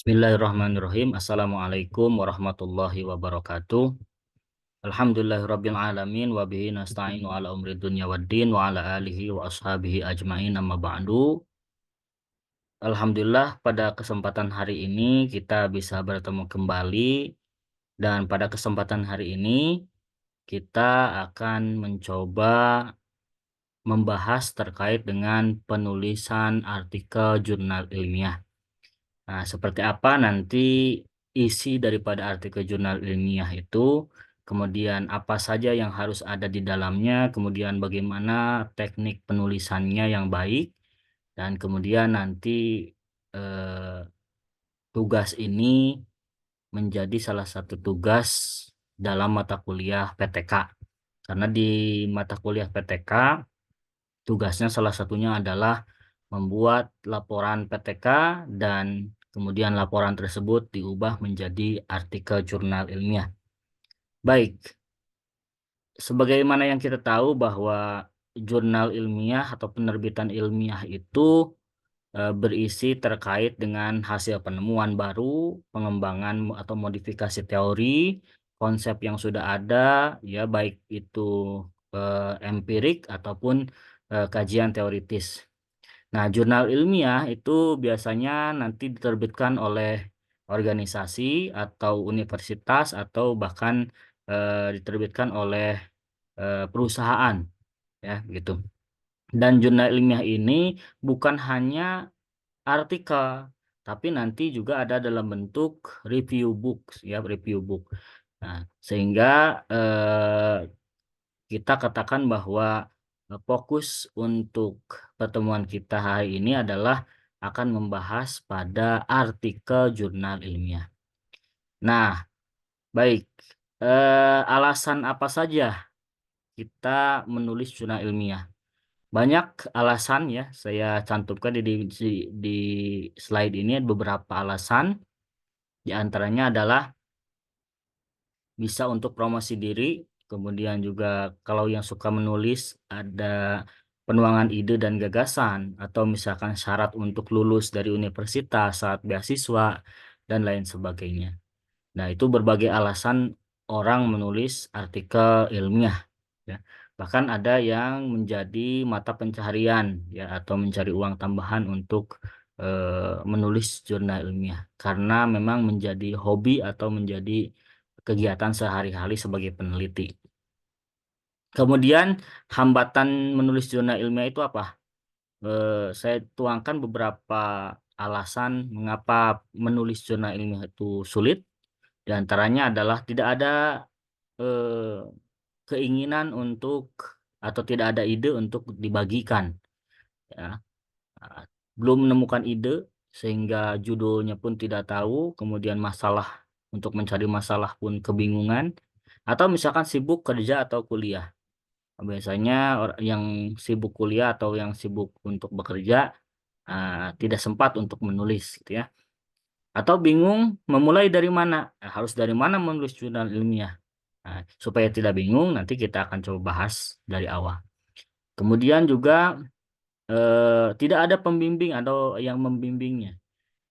Bismillahirrahmanirrahim. Assalamualaikum warahmatullahi wabarakatuh. Alhamdulillahirabbil alamin wa bihi nasta'inu ala umri dunya waddin wa ala alihi wa ashabihi ajmain amma ba'du. Alhamdulillah pada kesempatan hari ini kita bisa bertemu kembali dan pada kesempatan hari ini kita akan mencoba membahas terkait dengan penulisan artikel jurnal ilmiah. Nah, seperti apa nanti isi daripada artikel jurnal ilmiah itu, kemudian apa saja yang harus ada di dalamnya, kemudian bagaimana teknik penulisannya yang baik, dan kemudian nanti eh, tugas ini menjadi salah satu tugas dalam mata kuliah PTK. Karena di mata kuliah PTK, tugasnya salah satunya adalah membuat laporan PTK dan kemudian laporan tersebut diubah menjadi artikel jurnal ilmiah. Baik, sebagaimana yang kita tahu bahwa jurnal ilmiah atau penerbitan ilmiah itu berisi terkait dengan hasil penemuan baru, pengembangan atau modifikasi teori, konsep yang sudah ada, ya baik itu empirik ataupun kajian teoritis. Nah, jurnal ilmiah itu biasanya nanti diterbitkan oleh organisasi atau universitas atau bahkan diterbitkan oleh perusahaan, ya gitu. Dan jurnal ilmiah ini bukan hanya artikel, tapi nanti juga ada dalam bentuk review book, ya review book. Nah, sehingga kita katakan bahwa fokus untuk pertemuan kita hari ini adalah akan membahas pada artikel jurnal ilmiah. Nah, baik. Alasan apa saja kita menulis jurnal ilmiah? Banyak alasan ya, saya cantumkan di slide ini beberapa alasan. Di antaranya adalah bisa untuk promosi diri, kemudian juga kalau yang suka menulis ada penuangan ide dan gagasan, atau misalkan syarat untuk lulus dari universitas, syarat beasiswa, dan lain sebagainya. Nah, itu berbagai alasan orang menulis artikel ilmiah, ya. Bahkan ada yang menjadi mata pencaharian, ya, atau mencari uang tambahan untuk menulis jurnal ilmiah, karena memang menjadi hobi atau menjadi kegiatan sehari-hari sebagai peneliti. Kemudian hambatan menulis jurnal ilmiah itu apa? Saya tuangkan beberapa alasan mengapa menulis jurnal ilmiah itu sulit. Di antaranya adalah tidak ada eh, keinginan untuk atau tidak ada ide untuk dibagikan. Ya. Ah, belum menemukan ide sehingga judulnya pun tidak tahu, kemudian masalah untuk mencari masalah pun kebingungan, atau misalkan sibuk kerja atau kuliah. Biasanya yang sibuk kuliah atau yang sibuk untuk bekerja tidak sempat untuk menulis, gitu ya. Atau bingung memulai dari mana? Nah, harus dari mana menulis jurnal ilmiah? Nah, supaya tidak bingung, nanti kita akan coba bahas dari awal. Kemudian juga tidak ada pembimbing atau yang membimbingnya,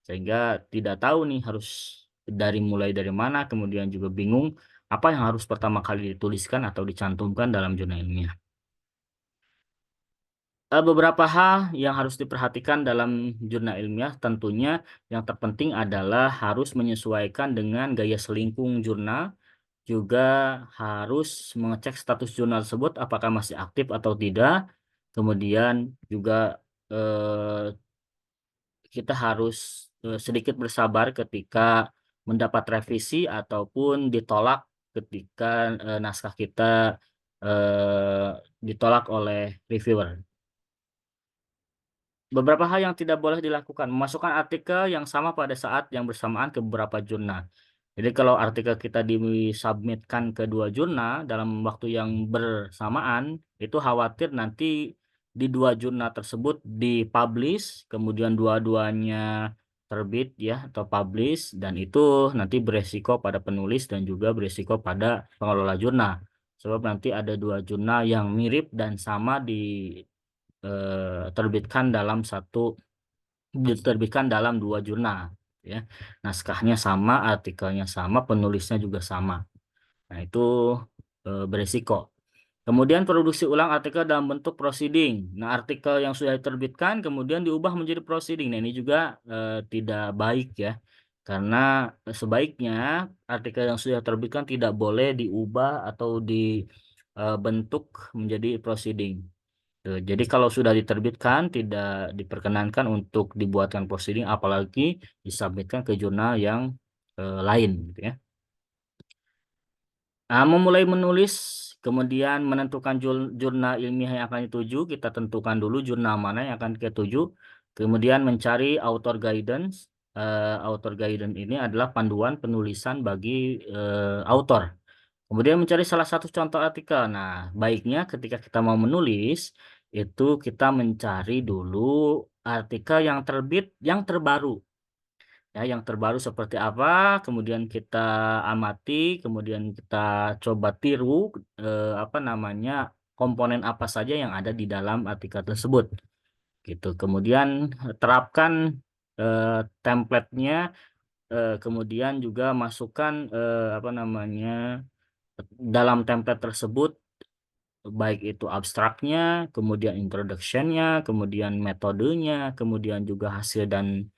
sehingga tidak tahu nih harus mulai dari mana, kemudian juga bingung apa yang harus pertama kali dituliskan atau dicantumkan dalam jurnal ilmiah. Beberapa hal yang harus diperhatikan dalam jurnal ilmiah tentunya yang terpenting adalah harus menyesuaikan dengan gaya selingkung jurnal, juga harus mengecek status jurnal tersebut apakah masih aktif atau tidak. Kemudian juga eh, kita harus sedikit bersabar ketika mendapat revisi ataupun ditolak ketika naskah kita ditolak oleh reviewer. Beberapa hal yang tidak boleh dilakukan, memasukkan artikel yang sama pada saat yang bersamaan ke beberapa jurnal. Jadi kalau artikel kita disubmitkan ke dua jurnal dalam waktu yang bersamaan, itu khawatir nanti di dua jurnal tersebut dipublish, kemudian dua-duanya terbit ya atau publish, dan itu nanti beresiko pada penulis dan juga beresiko pada pengelola jurnal. Sebab nanti ada dua jurnal yang mirip dan sama terbitkan dalam diterbitkan dalam dua jurnal. ya. Naskahnya sama, artikelnya sama, penulisnya juga sama. Nah, itu beresiko. Kemudian produksi ulang artikel dalam bentuk proceeding. Nah, artikel yang sudah diterbitkan kemudian diubah menjadi proceeding. Nah, ini juga tidak baik ya. Karena sebaiknya artikel yang sudah diterbitkan tidak boleh diubah atau dibentuk menjadi proceeding. Jadi kalau sudah diterbitkan tidak diperkenankan untuk dibuatkan proceeding apalagi disubmitkan ke jurnal yang lain gitu ya. Memulai menulis, kemudian menentukan jurnal ilmiah yang akan dituju, kita tentukan dulu jurnal mana yang akan kita tuju, kemudian mencari author guidance. Author guidance ini adalah panduan penulisan bagi author. Kemudian mencari salah satu contoh artikel. Nah, baiknya ketika kita mau menulis, itu kita mencari dulu artikel yang terbit, yang terbaru. Ya, yang terbaru seperti apa, kemudian kita amati, kemudian kita coba tiru apa namanya komponen apa saja yang ada di dalam artikel tersebut, gitu. Kemudian terapkan template-nya, kemudian juga masukkan apa namanya dalam template tersebut baik itu abstraknya, kemudian introduction-nya, kemudian metodenya, kemudian juga hasil dan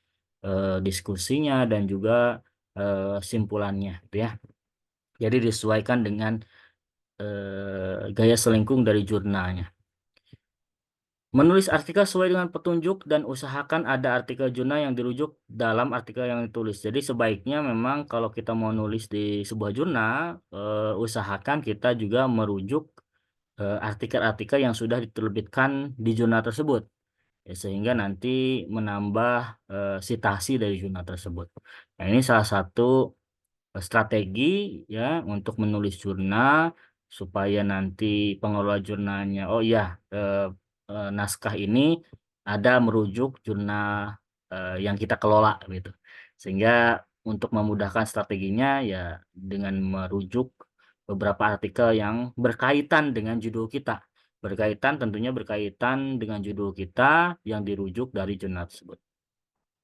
diskusinya dan juga simpulannya gitu ya. Jadi disesuaikan dengan gaya selengkung dari jurnalnya. Menulis artikel sesuai dengan petunjuk dan usahakan ada artikel jurnal yang dirujuk dalam artikel yang ditulis. Jadi sebaiknya memang kalau kita mau nulis di sebuah jurnal, usahakan kita juga merujuk artikel-artikel yang sudah diterbitkan di jurnal tersebut. Ya, sehingga nanti menambah sitasi dari jurnal tersebut. Nah, ini salah satu strategi ya untuk menulis jurnal supaya nanti pengelola jurnalnya, oh iya, naskah ini ada merujuk jurnal yang kita kelola gitu. Sehingga untuk memudahkan strateginya ya dengan merujuk beberapa artikel yang berkaitan dengan judul kita. Berkaitan tentunya berkaitan dengan judul kita yang dirujuk dari jurnal tersebut.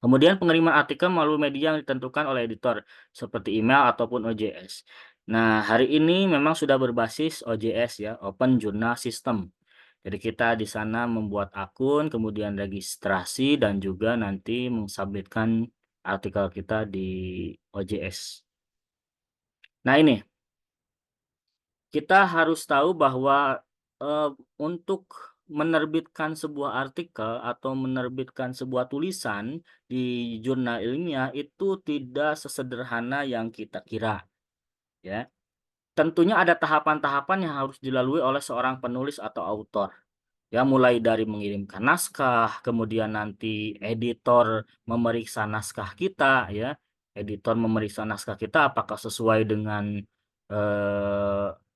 Kemudian pengiriman artikel melalui media yang ditentukan oleh editor, seperti email ataupun OJS. Nah, hari ini memang sudah berbasis OJS ya, Open Journal System. Jadi kita di sana membuat akun, kemudian registrasi dan juga nanti mensubmitkan artikel kita di OJS. Nah, ini kita harus tahu bahwa untuk menerbitkan sebuah artikel atau menerbitkan sebuah tulisan di jurnal ilmiah itu tidak sesederhana yang kita kira, ya. Tentunya ada tahapan-tahapan yang harus dilalui oleh seorang penulis atau autor. Ya, mulai dari mengirimkan naskah, kemudian nanti editor memeriksa naskah kita, ya. Editor memeriksa naskah kita apakah sesuai dengan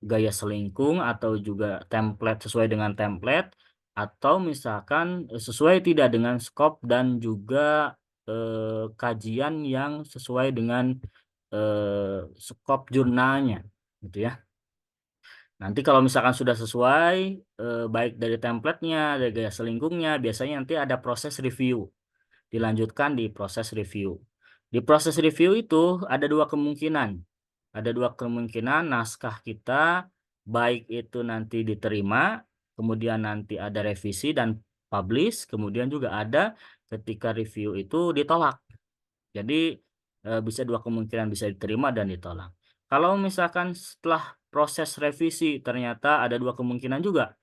gaya selingkung atau juga template sesuai dengan template atau misalkan sesuai tidak dengan skop dan juga kajian yang sesuai dengan skop jurnalnya, gitu ya. Nanti kalau misalkan sudah sesuai, baik dari template-nya, dari gaya selingkungnya, biasanya nanti ada proses review. Dilanjutkan di proses review. Di proses review itu ada dua kemungkinan. Ada dua kemungkinan naskah kita, baik itu nanti diterima, kemudian nanti ada revisi dan publish, kemudian juga ada ketika review itu ditolak. Jadi bisa dua kemungkinan, bisa diterima dan ditolak. Kalau misalkan setelah proses revisi ternyata ada dua kemungkinan juga.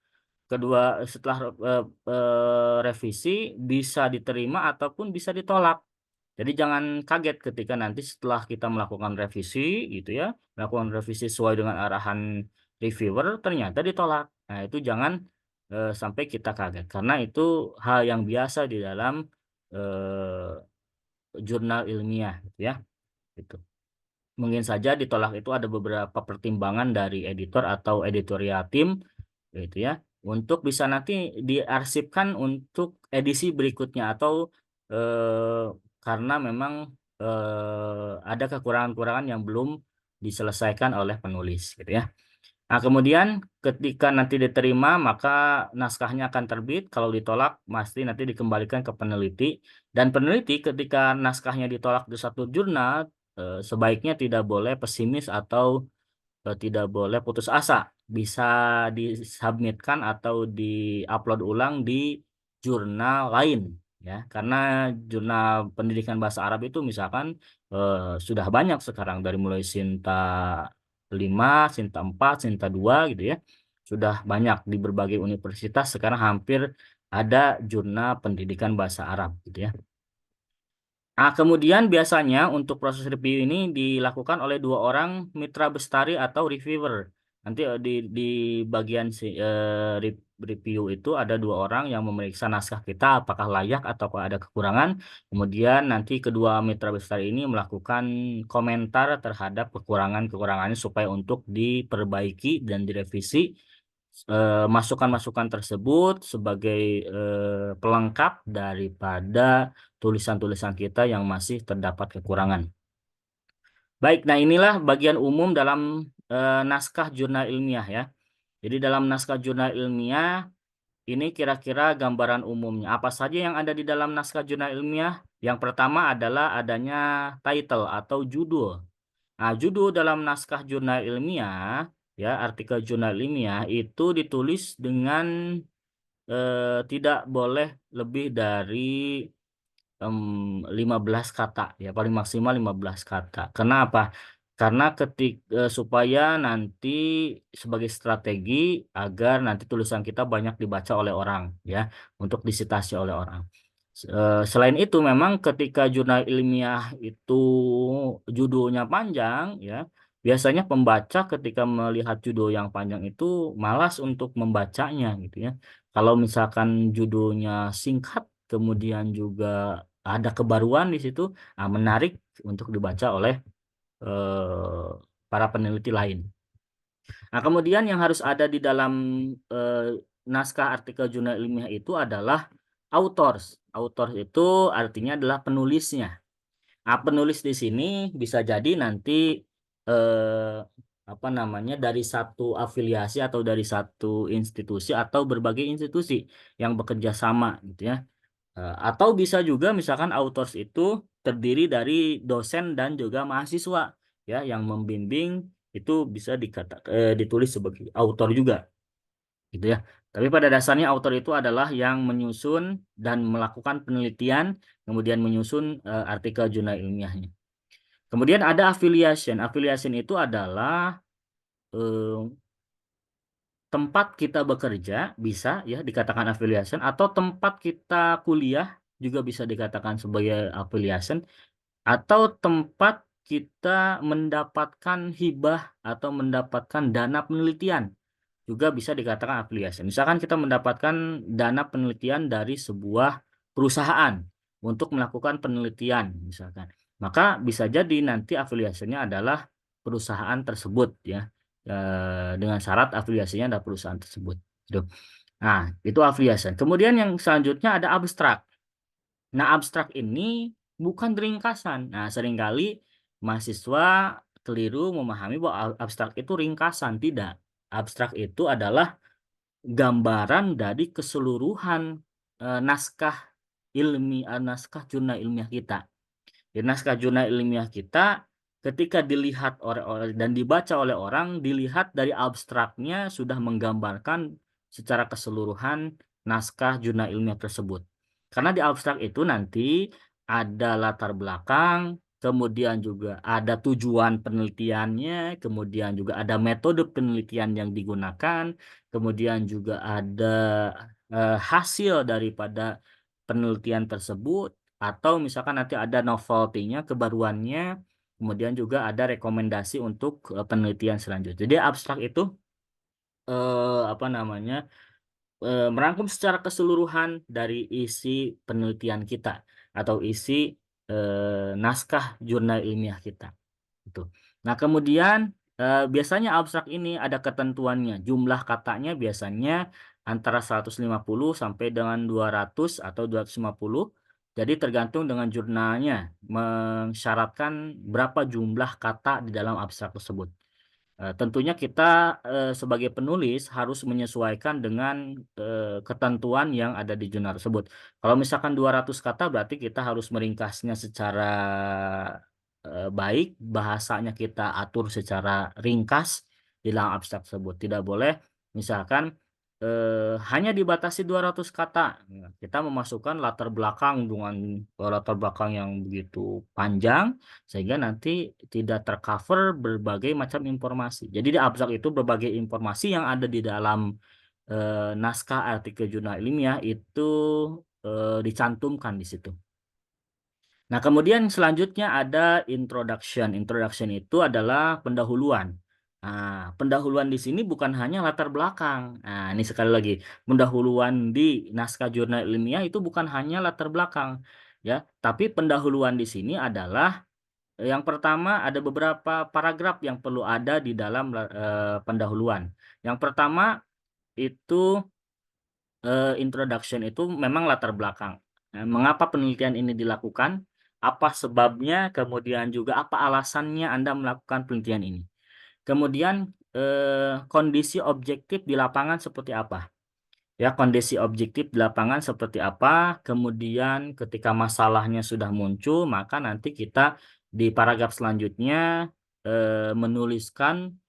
Kedua setelah revisi bisa diterima ataupun bisa ditolak. Jadi jangan kaget ketika nanti setelah kita melakukan revisi gitu ya, melakukan revisi sesuai dengan arahan reviewer ternyata ditolak. Nah, itu jangan sampai kita kaget karena itu hal yang biasa di dalam eh, jurnal ilmiah gitu ya, gitu. Mungkin saja ditolak itu ada beberapa pertimbangan dari editor atau editorial team gitu ya, untuk bisa nanti diarsipkan untuk edisi berikutnya atau eh, karena memang ada kekurangan-kekurangan yang belum diselesaikan oleh penulis gitu ya. Nah, kemudian ketika nanti diterima, maka naskahnya akan terbit. Kalau ditolak, pasti nanti dikembalikan ke peneliti. Dan peneliti ketika naskahnya ditolak di satu jurnal, sebaiknya tidak boleh pesimis atau tidak boleh putus asa. Bisa disubmitkan atau diupload ulang di jurnal lain. Ya, karena jurnal pendidikan bahasa Arab itu misalkan sudah banyak sekarang dari mulai Sinta 5, Sinta 4, Sinta 2 gitu ya. Sudah banyak di berbagai universitas sekarang hampir ada jurnal pendidikan bahasa Arab gitu ya. Nah, kemudian biasanya untuk proses review ini dilakukan oleh dua orang mitra bestari atau reviewer. Nanti di bagian review itu ada dua orang yang memeriksa naskah kita apakah layak atau ada kekurangan. Kemudian nanti kedua mitra bestari ini melakukan komentar terhadap kekurangan-kekurangannya supaya untuk diperbaiki dan direvisi. Masukan-masukan tersebut sebagai pelengkap daripada tulisan-tulisan kita yang masih terdapat kekurangan. Baik, nah inilah bagian umum dalam naskah jurnal ilmiah ya. Jadi dalam naskah jurnal ilmiah ini kira-kira gambaran umumnya. Apa saja yang ada di dalam naskah jurnal ilmiah? Yang pertama adalah adanya title atau judul. Nah, judul dalam naskah jurnal ilmiah, ya, artikel jurnal ilmiah itu ditulis dengan tidak boleh lebih dari 15 kata ya, paling maksimal 15 kata. Kenapa? Karena supaya nanti sebagai strategi agar nanti tulisan kita banyak dibaca oleh orang ya, untuk disitasi oleh orang. Selain itu memang ketika jurnal ilmiah itu judulnya panjang ya, biasanya pembaca ketika melihat judul yang panjang itu malas untuk membacanya gitu ya. Kalau misalkan judulnya singkat kemudian juga ada kebaruan di situ, menarik untuk dibaca oleh eh, para peneliti lain. Nah, kemudian yang harus ada di dalam naskah artikel jurnal ilmiah itu adalah authors. Authors itu artinya adalah penulisnya. Nah, penulis di sini bisa jadi nanti eh, apa namanya dari satu afiliasi atau dari satu institusi atau berbagai institusi yang bekerja sama gitu ya. Atau bisa juga misalkan authors itu terdiri dari dosen dan juga mahasiswa ya yang membimbing itu bisa ditulis sebagai author juga gitu ya. Tapi pada dasarnya author itu adalah yang menyusun dan melakukan penelitian kemudian menyusun artikel jurnal ilmiahnya. Kemudian ada affiliation. Affiliation itu adalah eh, tempat kita bekerja bisa ya dikatakan affiliation atau tempat kita kuliah juga bisa dikatakan sebagai affiliation atau tempat kita mendapatkan hibah atau mendapatkan dana penelitian juga bisa dikatakan affiliation. Misalkan kita mendapatkan dana penelitian dari sebuah perusahaan untuk melakukan penelitian misalkan. Maka bisa jadi nanti afiliasinya adalah perusahaan tersebut ya. Dengan syarat afiliasinya ada perusahaan tersebut. Gitu. Nah, itu affiliation. Kemudian yang selanjutnya ada abstrak. Nah, abstrak ini bukan ringkasan. Nah, seringkali mahasiswa keliru memahami bahwa abstrak itu ringkasan. Tidak. Abstrak itu adalah gambaran dari keseluruhan naskah naskah jurnal ilmiah kita. Di naskah jurnal ilmiah kita, ketika dilihat dan dibaca oleh orang, dilihat dari abstraknya sudah menggambarkan secara keseluruhan naskah jurnal ilmiah tersebut. Karena di abstrak itu nanti ada latar belakang, kemudian juga ada tujuan penelitiannya, kemudian juga ada metode penelitian yang digunakan, kemudian juga ada hasil daripada penelitian tersebut, atau misalkan nanti ada novelty-nya, kebaruannya, kemudian juga ada rekomendasi untuk penelitian selanjutnya. Jadi abstrak itu apa namanya merangkum secara keseluruhan dari isi penelitian kita atau isi naskah jurnal ilmiah kita. Gitu. Nah, kemudian biasanya abstrak ini ada ketentuannya. Jumlah katanya biasanya antara 150 sampai dengan 200 atau 250. Jadi tergantung dengan jurnalnya mensyaratkan berapa jumlah kata di dalam abstrak tersebut. Tentunya kita sebagai penulis harus menyesuaikan dengan ketentuan yang ada di jurnal tersebut. Kalau misalkan 200 kata berarti kita harus meringkasnya secara baik, bahasanya kita atur secara ringkas di dalam abstrak tersebut. Tidak boleh misalkan hanya dibatasi 200 kata. Nah, kita memasukkan latar belakang dengan latar belakang yang begitu panjang sehingga nanti tidak tercover berbagai macam informasi. Jadi di abstrak itu berbagai informasi yang ada di dalam naskah artikel jurnal ilmiah itu dicantumkan di situ. Nah, kemudian selanjutnya ada introduction. Introduction itu adalah pendahuluan. Nah, pendahuluan di sini bukan hanya latar belakang. Nah, ini sekali lagi, pendahuluan di naskah jurnal ilmiah itu bukan hanya latar belakang, ya, tapi pendahuluan di sini adalah yang pertama ada beberapa paragraf yang perlu ada di dalam pendahuluan. Yang pertama itu introduction itu memang latar belakang. Mengapa penelitian ini dilakukan? Apa sebabnya? Kemudian juga apa alasannya Anda melakukan penelitian ini? Kemudian kondisi objektif di lapangan seperti apa? Ya, kondisi objektif di lapangan seperti apa? Kemudian ketika masalahnya sudah muncul, maka nanti kita di paragraf selanjutnya menuliskan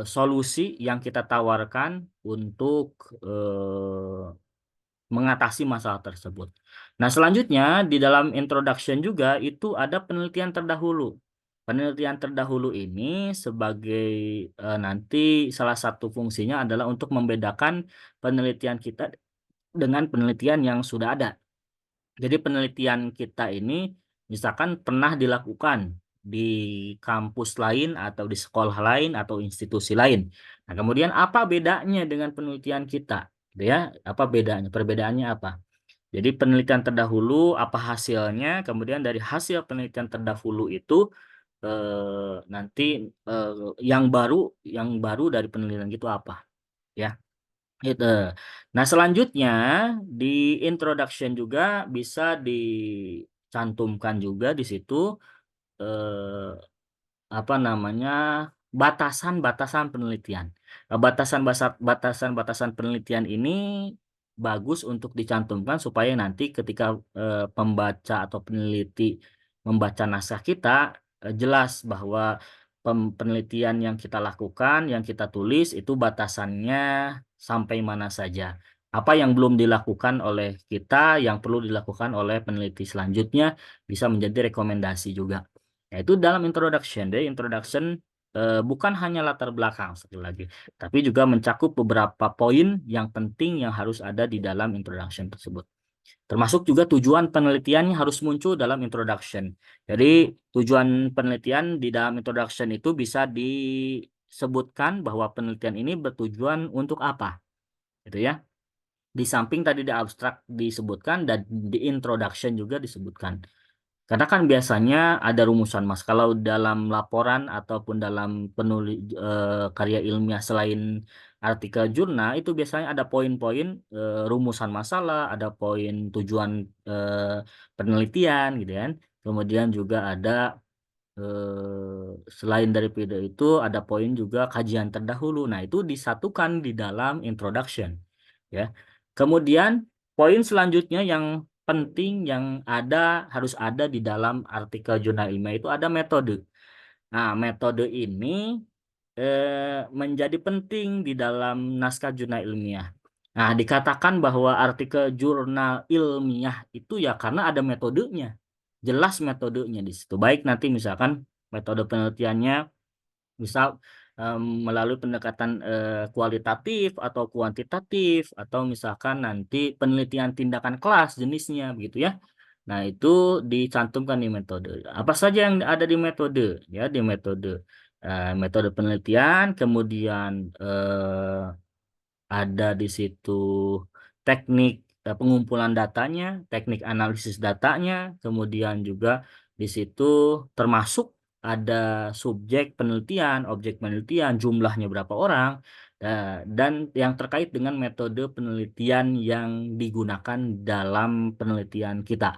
solusi yang kita tawarkan untuk mengatasi masalah tersebut. Nah, selanjutnya di dalam introduction juga itu ada penelitian terdahulu. Penelitian terdahulu ini sebagai nanti salah satu fungsinya adalah untuk membedakan penelitian kita dengan penelitian yang sudah ada. Jadi penelitian kita ini misalkan pernah dilakukan di kampus lain atau di sekolah lain atau institusi lain. Nah, kemudian apa bedanya dengan penelitian kita? Gitu ya, apa bedanya? Perbedaannya apa? Jadi penelitian terdahulu apa hasilnya? Kemudian dari hasil penelitian terdahulu itu nanti yang baru dari penelitian itu apa? Ya. Gitu. Nah, selanjutnya di introduction juga bisa dicantumkan juga di situ eh, apa namanya batasan-batasan penelitian. Nah, batasan-batasan penelitian ini bagus untuk dicantumkan supaya nanti ketika pembaca atau peneliti membaca naskah kita jelas bahwa penelitian yang kita lakukan, yang kita tulis itu batasannya sampai mana saja. Apa yang belum dilakukan oleh kita, yang perlu dilakukan oleh peneliti selanjutnya bisa menjadi rekomendasi juga. Yaitu dalam introduction. Jadi introduction bukan hanya latar belakang sekali lagi, tapi juga mencakup beberapa poin yang penting yang harus ada di dalam introduction tersebut. Termasuk juga tujuan penelitiannya harus muncul dalam introduction. Jadi tujuan penelitian di dalam introduction itu bisa disebutkan bahwa penelitian ini bertujuan untuk apa, gitu ya. Di samping tadi di abstrak disebutkan dan di introduction juga disebutkan. Karena kan biasanya ada rumusan Mas. Kalau dalam laporan ataupun dalam karya ilmiah selain artikel jurnal itu biasanya ada poin-poin rumusan masalah, ada poin tujuan penelitian gitu kan. Kemudian juga ada selain dari video itu ada poin juga kajian terdahulu. Nah, itu disatukan di dalam introduction ya. Kemudian poin selanjutnya yang penting yang harus ada di dalam artikel jurnal ilmiah itu ada metode. Nah, metode ini menjadi penting di dalam naskah jurnal ilmiah. Nah, dikatakan bahwa artikel jurnal ilmiah itu ya karena ada metodenya. Jelas metodenya di situ. Baik nanti misalkan metode penelitiannya misal melalui pendekatan kualitatif atau kuantitatif atau misalkan nanti penelitian tindakan kelas jenisnya begitu ya. Nah, itu dicantumkan di metode. Apa saja yang ada di metode? Ya, di metode metode penelitian, kemudian ada di situ teknik pengumpulan datanya, teknik analisis datanya, kemudian juga di situ termasuk ada subjek penelitian, objek penelitian, jumlahnya berapa orang, dan yang terkait dengan metode penelitian yang digunakan dalam penelitian kita.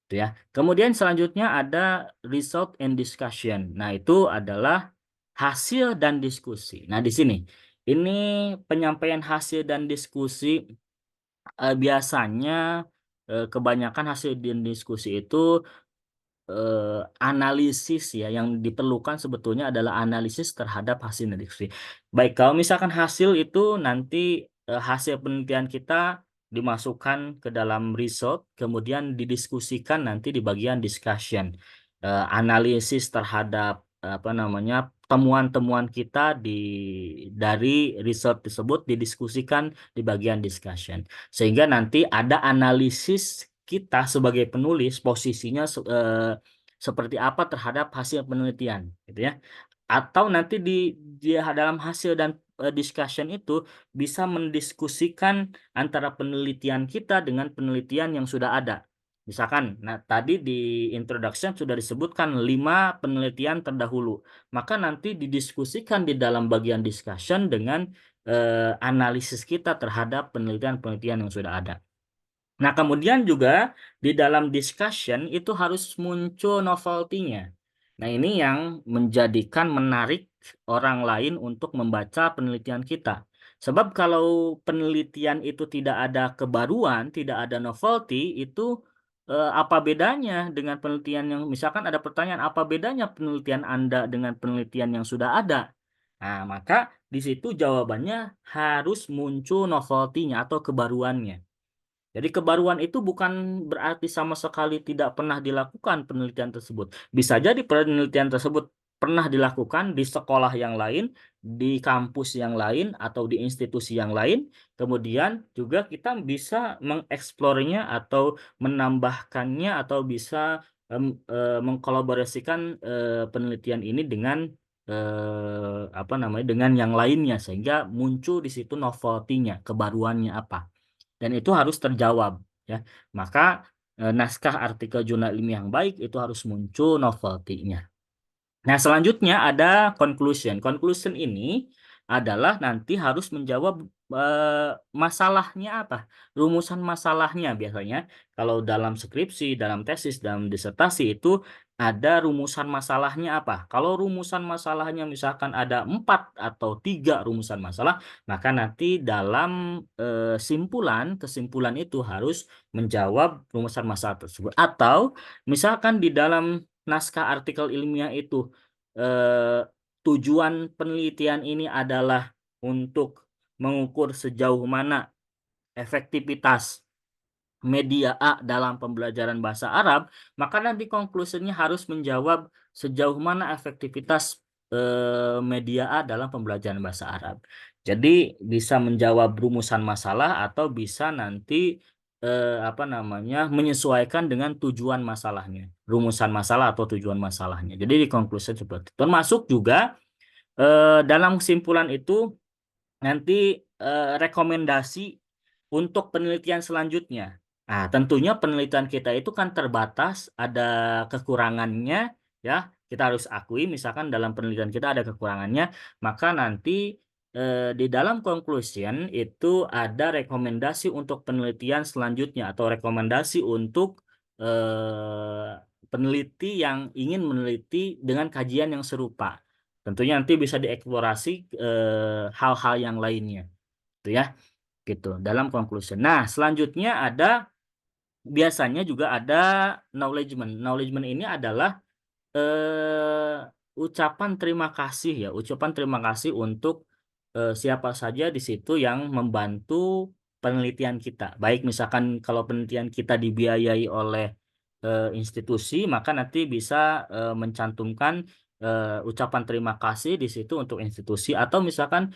Gitu ya. Kemudian selanjutnya ada result and discussion. Nah, itu adalah hasil dan diskusi. Nah, di sini ini penyampaian hasil dan diskusi biasanya kebanyakan hasil dan diskusi itu analisis ya, yang diperlukan sebetulnya adalah analisis terhadap hasil diskusi. Baik, kalau misalkan hasil itu nanti, hasil penelitian kita dimasukkan ke dalam result, kemudian didiskusikan nanti di bagian discussion. Analisis terhadap, apa namanya, temuan-temuan kita dari result tersebut didiskusikan di bagian discussion. Sehingga nanti ada analisis kita sebagai penulis posisinya seperti apa terhadap hasil penelitian gitu ya. Atau nanti di dalam hasil dan, discussion itu bisa mendiskusikan antara penelitian kita dengan penelitian yang sudah ada. Misalkan, nah tadi di introduction sudah disebutkan 5 penelitian terdahulu, maka nanti didiskusikan di dalam bagian discussion dengan, analisis kita terhadap penelitian-penelitian yang sudah ada. Nah, kemudian juga di dalam discussion itu harus muncul novelty-nya. Nah, ini yang menjadikan menarik orang lain untuk membaca penelitian kita. Sebab kalau penelitian itu tidak ada kebaruan, tidak ada novelty, itu apa bedanya dengan penelitian yang misalkan ada pertanyaan, apa bedanya penelitian Anda dengan penelitian yang sudah ada? Nah, maka di situ jawabannya harus muncul novelty-nya atau kebaruannya. Jadi kebaruan itu bukan berarti sama sekali tidak pernah dilakukan penelitian tersebut. Bisa jadi penelitian tersebut pernah dilakukan di sekolah yang lain, di kampus yang lain, atau di institusi yang lain. Kemudian juga kita bisa mengeksplornya atau menambahkannya atau bisa mengkolaborasikan penelitian ini dengan apa namanya, dengan yang lainnya sehingga muncul di situ novelty-nya, kebaruannya apa. Dan itu harus terjawab ya. Maka, naskah artikel jurnal ilmiah yang baik itu harus muncul novelty-nya. Nah, selanjutnya ada conclusion. Conclusion ini adalah nanti harus menjawab, masalahnya apa, rumusan masalahnya biasanya. Kalau dalam skripsi, dalam tesis, dalam disertasi itu ada rumusan masalahnya apa. Kalau rumusan masalahnya misalkan ada 4 atau 3 rumusan masalah, maka nanti dalam, kesimpulan itu harus menjawab rumusan masalah tersebut. Atau misalkan di dalam naskah artikel ilmiah itu tujuan penelitian ini adalah untuk mengukur sejauh mana efektivitas media A dalam pembelajaran bahasa Arab, maka nanti konklusinya harus menjawab sejauh mana efektivitas, media A dalam pembelajaran bahasa Arab. Jadi bisa menjawab rumusan masalah atau bisa nanti, apa namanya, menyesuaikan dengan tujuan masalahnya, rumusan masalah atau tujuan masalahnya. Jadi di konklusi seperti itu. Termasuk juga, dalam kesimpulan itu nanti, rekomendasi untuk penelitian selanjutnya. Nah, tentunya penelitian kita itu kan terbatas, ada kekurangannya, ya. Kita harus akui misalkan dalam penelitian kita ada kekurangannya, maka nanti, di dalam conclusion itu ada rekomendasi untuk penelitian selanjutnya atau rekomendasi untuk, peneliti yang ingin meneliti dengan kajian yang serupa. Tentunya nanti bisa dieksplorasi, hal-hal yang lainnya, gitu ya, gitu, dalam conclusion. Nah, selanjutnya biasanya juga ada acknowledgement. Acknowledgement ini adalah, ucapan terima kasih ya, ucapan terima kasih untuk, siapa saja di situ yang membantu penelitian kita. Baik misalkan kalau penelitian kita dibiayai oleh, institusi, maka nanti bisa, mencantumkan, ucapan terima kasih di situ untuk institusi atau misalkan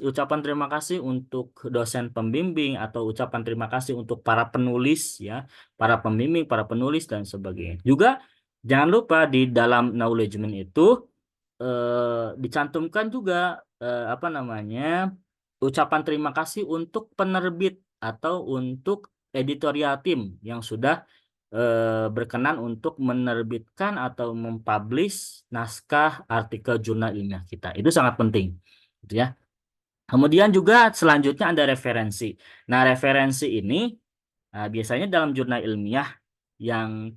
ucapan terima kasih untuk dosen pembimbing atau ucapan terima kasih untuk para penulis ya, para pembimbing, para penulis dan sebagainya. Juga jangan lupa di dalam acknowledgement itu, dicantumkan juga, apa namanya, ucapan terima kasih untuk penerbit atau untuk editorial team yang sudah, berkenan untuk menerbitkan atau mempublish naskah artikel jurnal ilmiah kita. Itu sangat penting, gitu ya. Kemudian juga selanjutnya ada referensi. Nah, referensi ini, biasanya dalam jurnal ilmiah yang,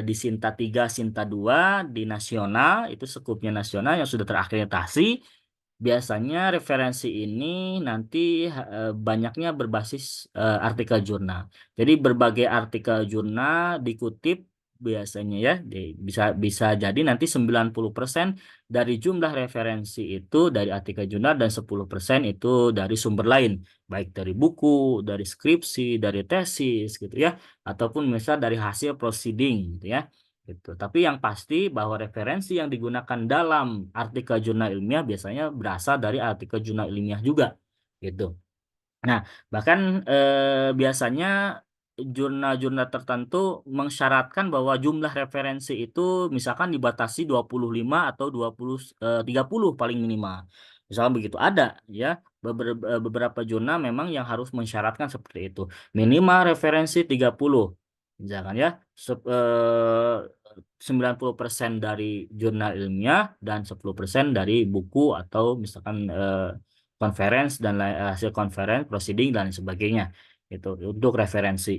di Sinta 3, Sinta 2 di nasional, itu skupnya nasional yang sudah terakreditasi. Biasanya referensi ini nanti banyaknya berbasis artikel jurnal. Jadi berbagai artikel jurnal dikutip biasanya ya, bisa bisa jadi nanti 90% dari jumlah referensi itu dari artikel jurnal dan 10% itu dari sumber lain, baik dari buku, dari skripsi, dari tesis gitu ya, ataupun misal dari hasil proceeding gitu ya. Gitu. Tapi yang pasti bahwa referensi yang digunakan dalam artikel jurnal ilmiah biasanya berasal dari artikel jurnal ilmiah juga, gitu. Nah, bahkan biasanya jurnal-jurnal tertentu mensyaratkan bahwa jumlah referensi itu misalkan dibatasi 25 atau 30 paling minimal. Misalkan begitu ada ya beberapa jurnal memang yang harus mensyaratkan seperti itu. Minimal referensi 30. Misalkan ya 90% dari jurnal ilmiah dan 10% dari buku atau misalkan conference dan hasil conference, proceeding dan sebagainya itu untuk referensi.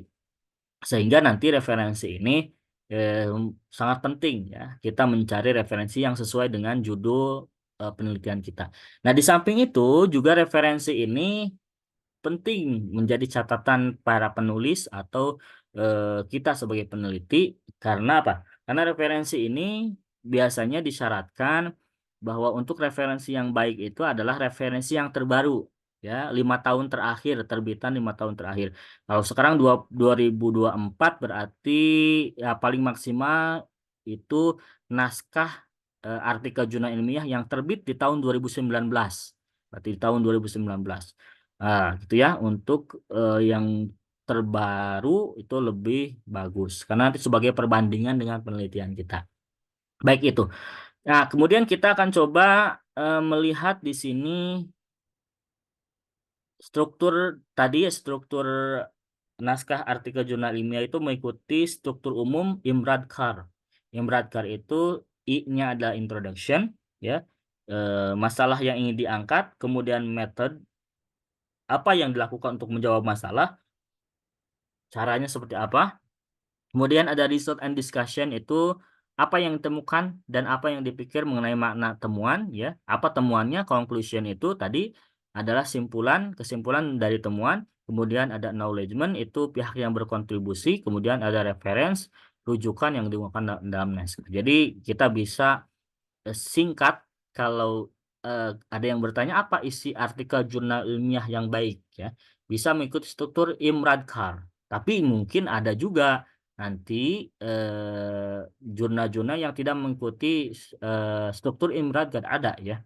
Sehingga nanti referensi ini eh, sangat penting ya kita mencari referensi yang sesuai dengan judul penelitian kita. Nah, di samping itu juga referensi ini penting menjadi catatan para penulis atau kita sebagai peneliti karena apa? Karena referensi ini biasanya disyaratkan bahwa untuk referensi yang baik itu adalah referensi yang terbaru ya 5 tahun terakhir terbitan 5 tahun terakhir. Kalau sekarang 2024 berarti ya paling maksimal itu naskah artikel jurnal ilmiah yang terbit di tahun 2019. Berarti di tahun 2019. Nah, gitu ya. Untuk yang terbaru itu lebih bagus karena nanti sebagai perbandingan dengan penelitian kita. Baik itu. Nah, kemudian kita akan coba melihat di sini struktur tadi ya, struktur naskah artikel jurnal ilmiah itu mengikuti struktur umum Imradkar. Imradkar itu I-nya adalah introduction, ya, masalah yang ingin diangkat, kemudian method, apa yang dilakukan untuk menjawab masalah, caranya seperti apa. Kemudian ada result and discussion itu apa yang ditemukan dan apa yang dipikir mengenai makna temuan, ya. Apa temuannya? Conclusion itu tadi adalah kesimpulan dari temuan. Kemudian ada acknowledgement itu pihak yang berkontribusi. Kemudian ada reference, rujukan yang digunakan dalam naskah. Jadi kita bisa singkat kalau ada yang bertanya apa isi artikel jurnal ilmiah yang baik ya bisa mengikuti struktur Imradkar tapi mungkin ada juga nanti jurnal-jurnal yang tidak mengikuti struktur Imradkar ada ya.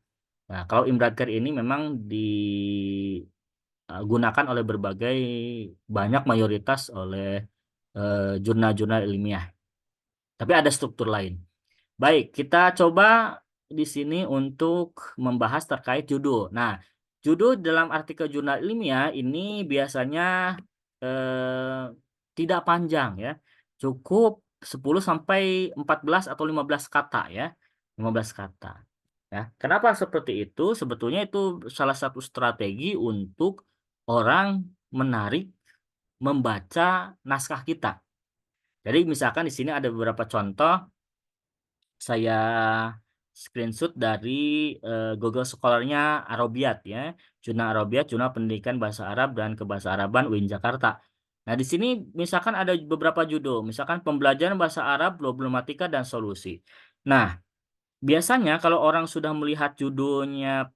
Nah, kalau Imradkar ini memang digunakan oleh berbagai banyak mayoritas oleh jurnal-jurnal ilmiah tapi ada struktur lain. Baik, kita coba di sini untuk membahas terkait judul. Nah, judul dalam artikel jurnal ilmiah ini biasanya eh, tidak panjang ya. Cukup 10 sampai 14 atau 15 kata ya. 15 kata. Ya, kenapa seperti itu? Sebetulnya itu salah satu strategi untuk orang menarik membaca naskah kita. Jadi misalkan di sini ada beberapa contoh saya screenshot dari Google Scholar-nya Arabiat ya. Jurnal Arabiat, Jurnal Pendidikan Bahasa Arab dan Kebahasa Araban UIN Jakarta. Nah, di sini misalkan ada beberapa judul, misalkan pembelajaran bahasa Arab, problematika dan solusi. Nah, biasanya kalau orang sudah melihat judulnya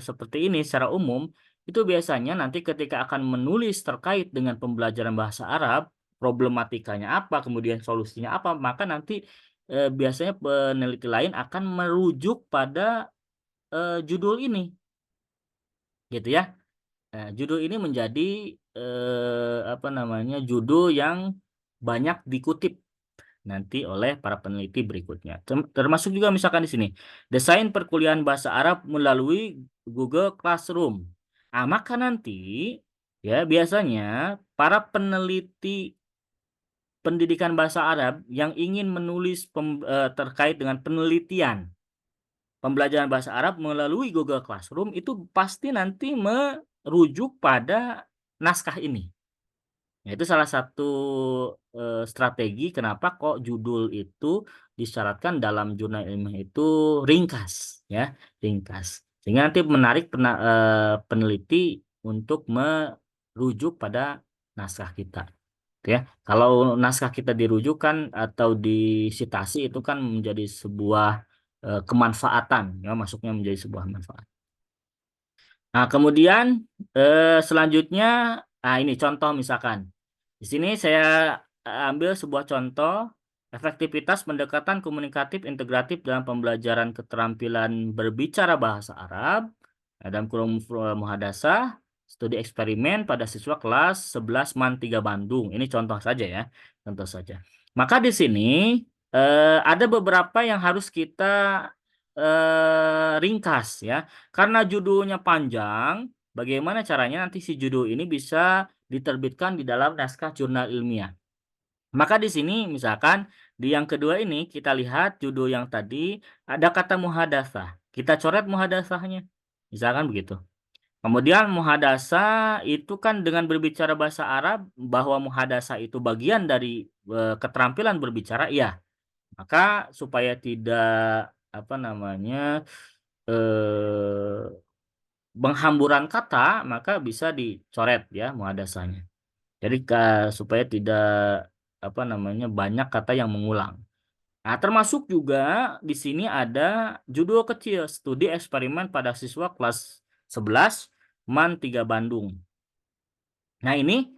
seperti ini secara umum, itu biasanya nanti ketika akan menulis terkait dengan pembelajaran bahasa Arab, problematikanya apa, kemudian solusinya apa, maka nanti biasanya peneliti lain akan merujuk pada judul ini, gitu ya. Judul ini menjadi apa namanya judul yang banyak dikutip nanti oleh para peneliti berikutnya. Termasuk juga misalkan di sini, desain perkuliahan bahasa Arab melalui Google Classroom. Ah, maka nanti ya biasanya para peneliti pendidikan bahasa Arab yang ingin menulis terkait dengan penelitian pembelajaran bahasa Arab melalui Google Classroom itu pasti nanti merujuk pada naskah ini. Nah, itu salah satu strategi kenapa kok judul itu disyaratkan dalam jurnal ilmiah itu ringkas, ya, ringkas. Sehingga nanti menarik peneliti untuk merujuk pada naskah kita, gitu ya. Kalau naskah kita dirujukan atau disitasi itu kan menjadi sebuah kemanfaatan, ya, masuknya menjadi sebuah manfaat. Nah, kemudian selanjutnya, nah ini contoh misalkan. Di sini saya ambil sebuah contoh efektivitas pendekatan komunikatif integratif dalam pembelajaran keterampilan berbicara bahasa Arab dalam kurung muhadasah studi eksperimen pada siswa kelas 11 MAN 3 Bandung. Ini contoh saja ya, contoh saja. Maka di sini ada beberapa yang harus kita ringkas ya. Karena judulnya panjang, bagaimana caranya nanti si judul ini bisa diterbitkan di dalam naskah jurnal ilmiah. Maka di sini misalkan di yang kedua ini kita lihat judul yang tadi ada kata muhadasah. Kita coret muhadasahnya. Misalkan begitu. Kemudian muhadasah itu kan dengan berbicara bahasa Arab bahwa muhadasah itu bagian dari keterampilan berbicara, ya. Maka supaya tidak apa namanya eh, penghamburan kata, maka bisa dicoret ya muhadasahnya. Jadi supaya tidak apa namanya banyak kata yang mengulang. Nah, termasuk juga di sini ada judul kecil studi eksperimen pada siswa kelas 11 MAN 3 Bandung. Nah, ini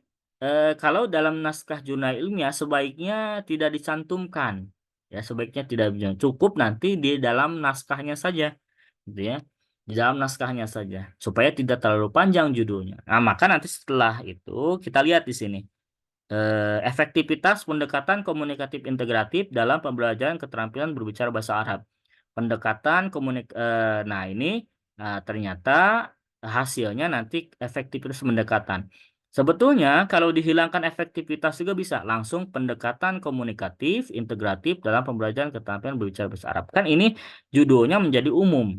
kalau dalam naskah jurnal ilmiah sebaiknya tidak dicantumkan. Ya, sebaiknya tidak cukup nanti di dalam naskahnya saja, gitu ya. Di dalam naskahnya saja supaya tidak terlalu panjang judulnya. Nah, maka nanti setelah itu kita lihat di sini efektivitas pendekatan komunikatif integratif dalam pembelajaran keterampilan berbicara bahasa Arab. Nah ini ternyata hasilnya nanti efektivitas pendekatan. Sebetulnya kalau dihilangkan efektivitas juga bisa langsung pendekatan komunikatif integratif dalam pembelajaran keterampilan berbicara bahasa Arab. Kan ini judulnya menjadi umum.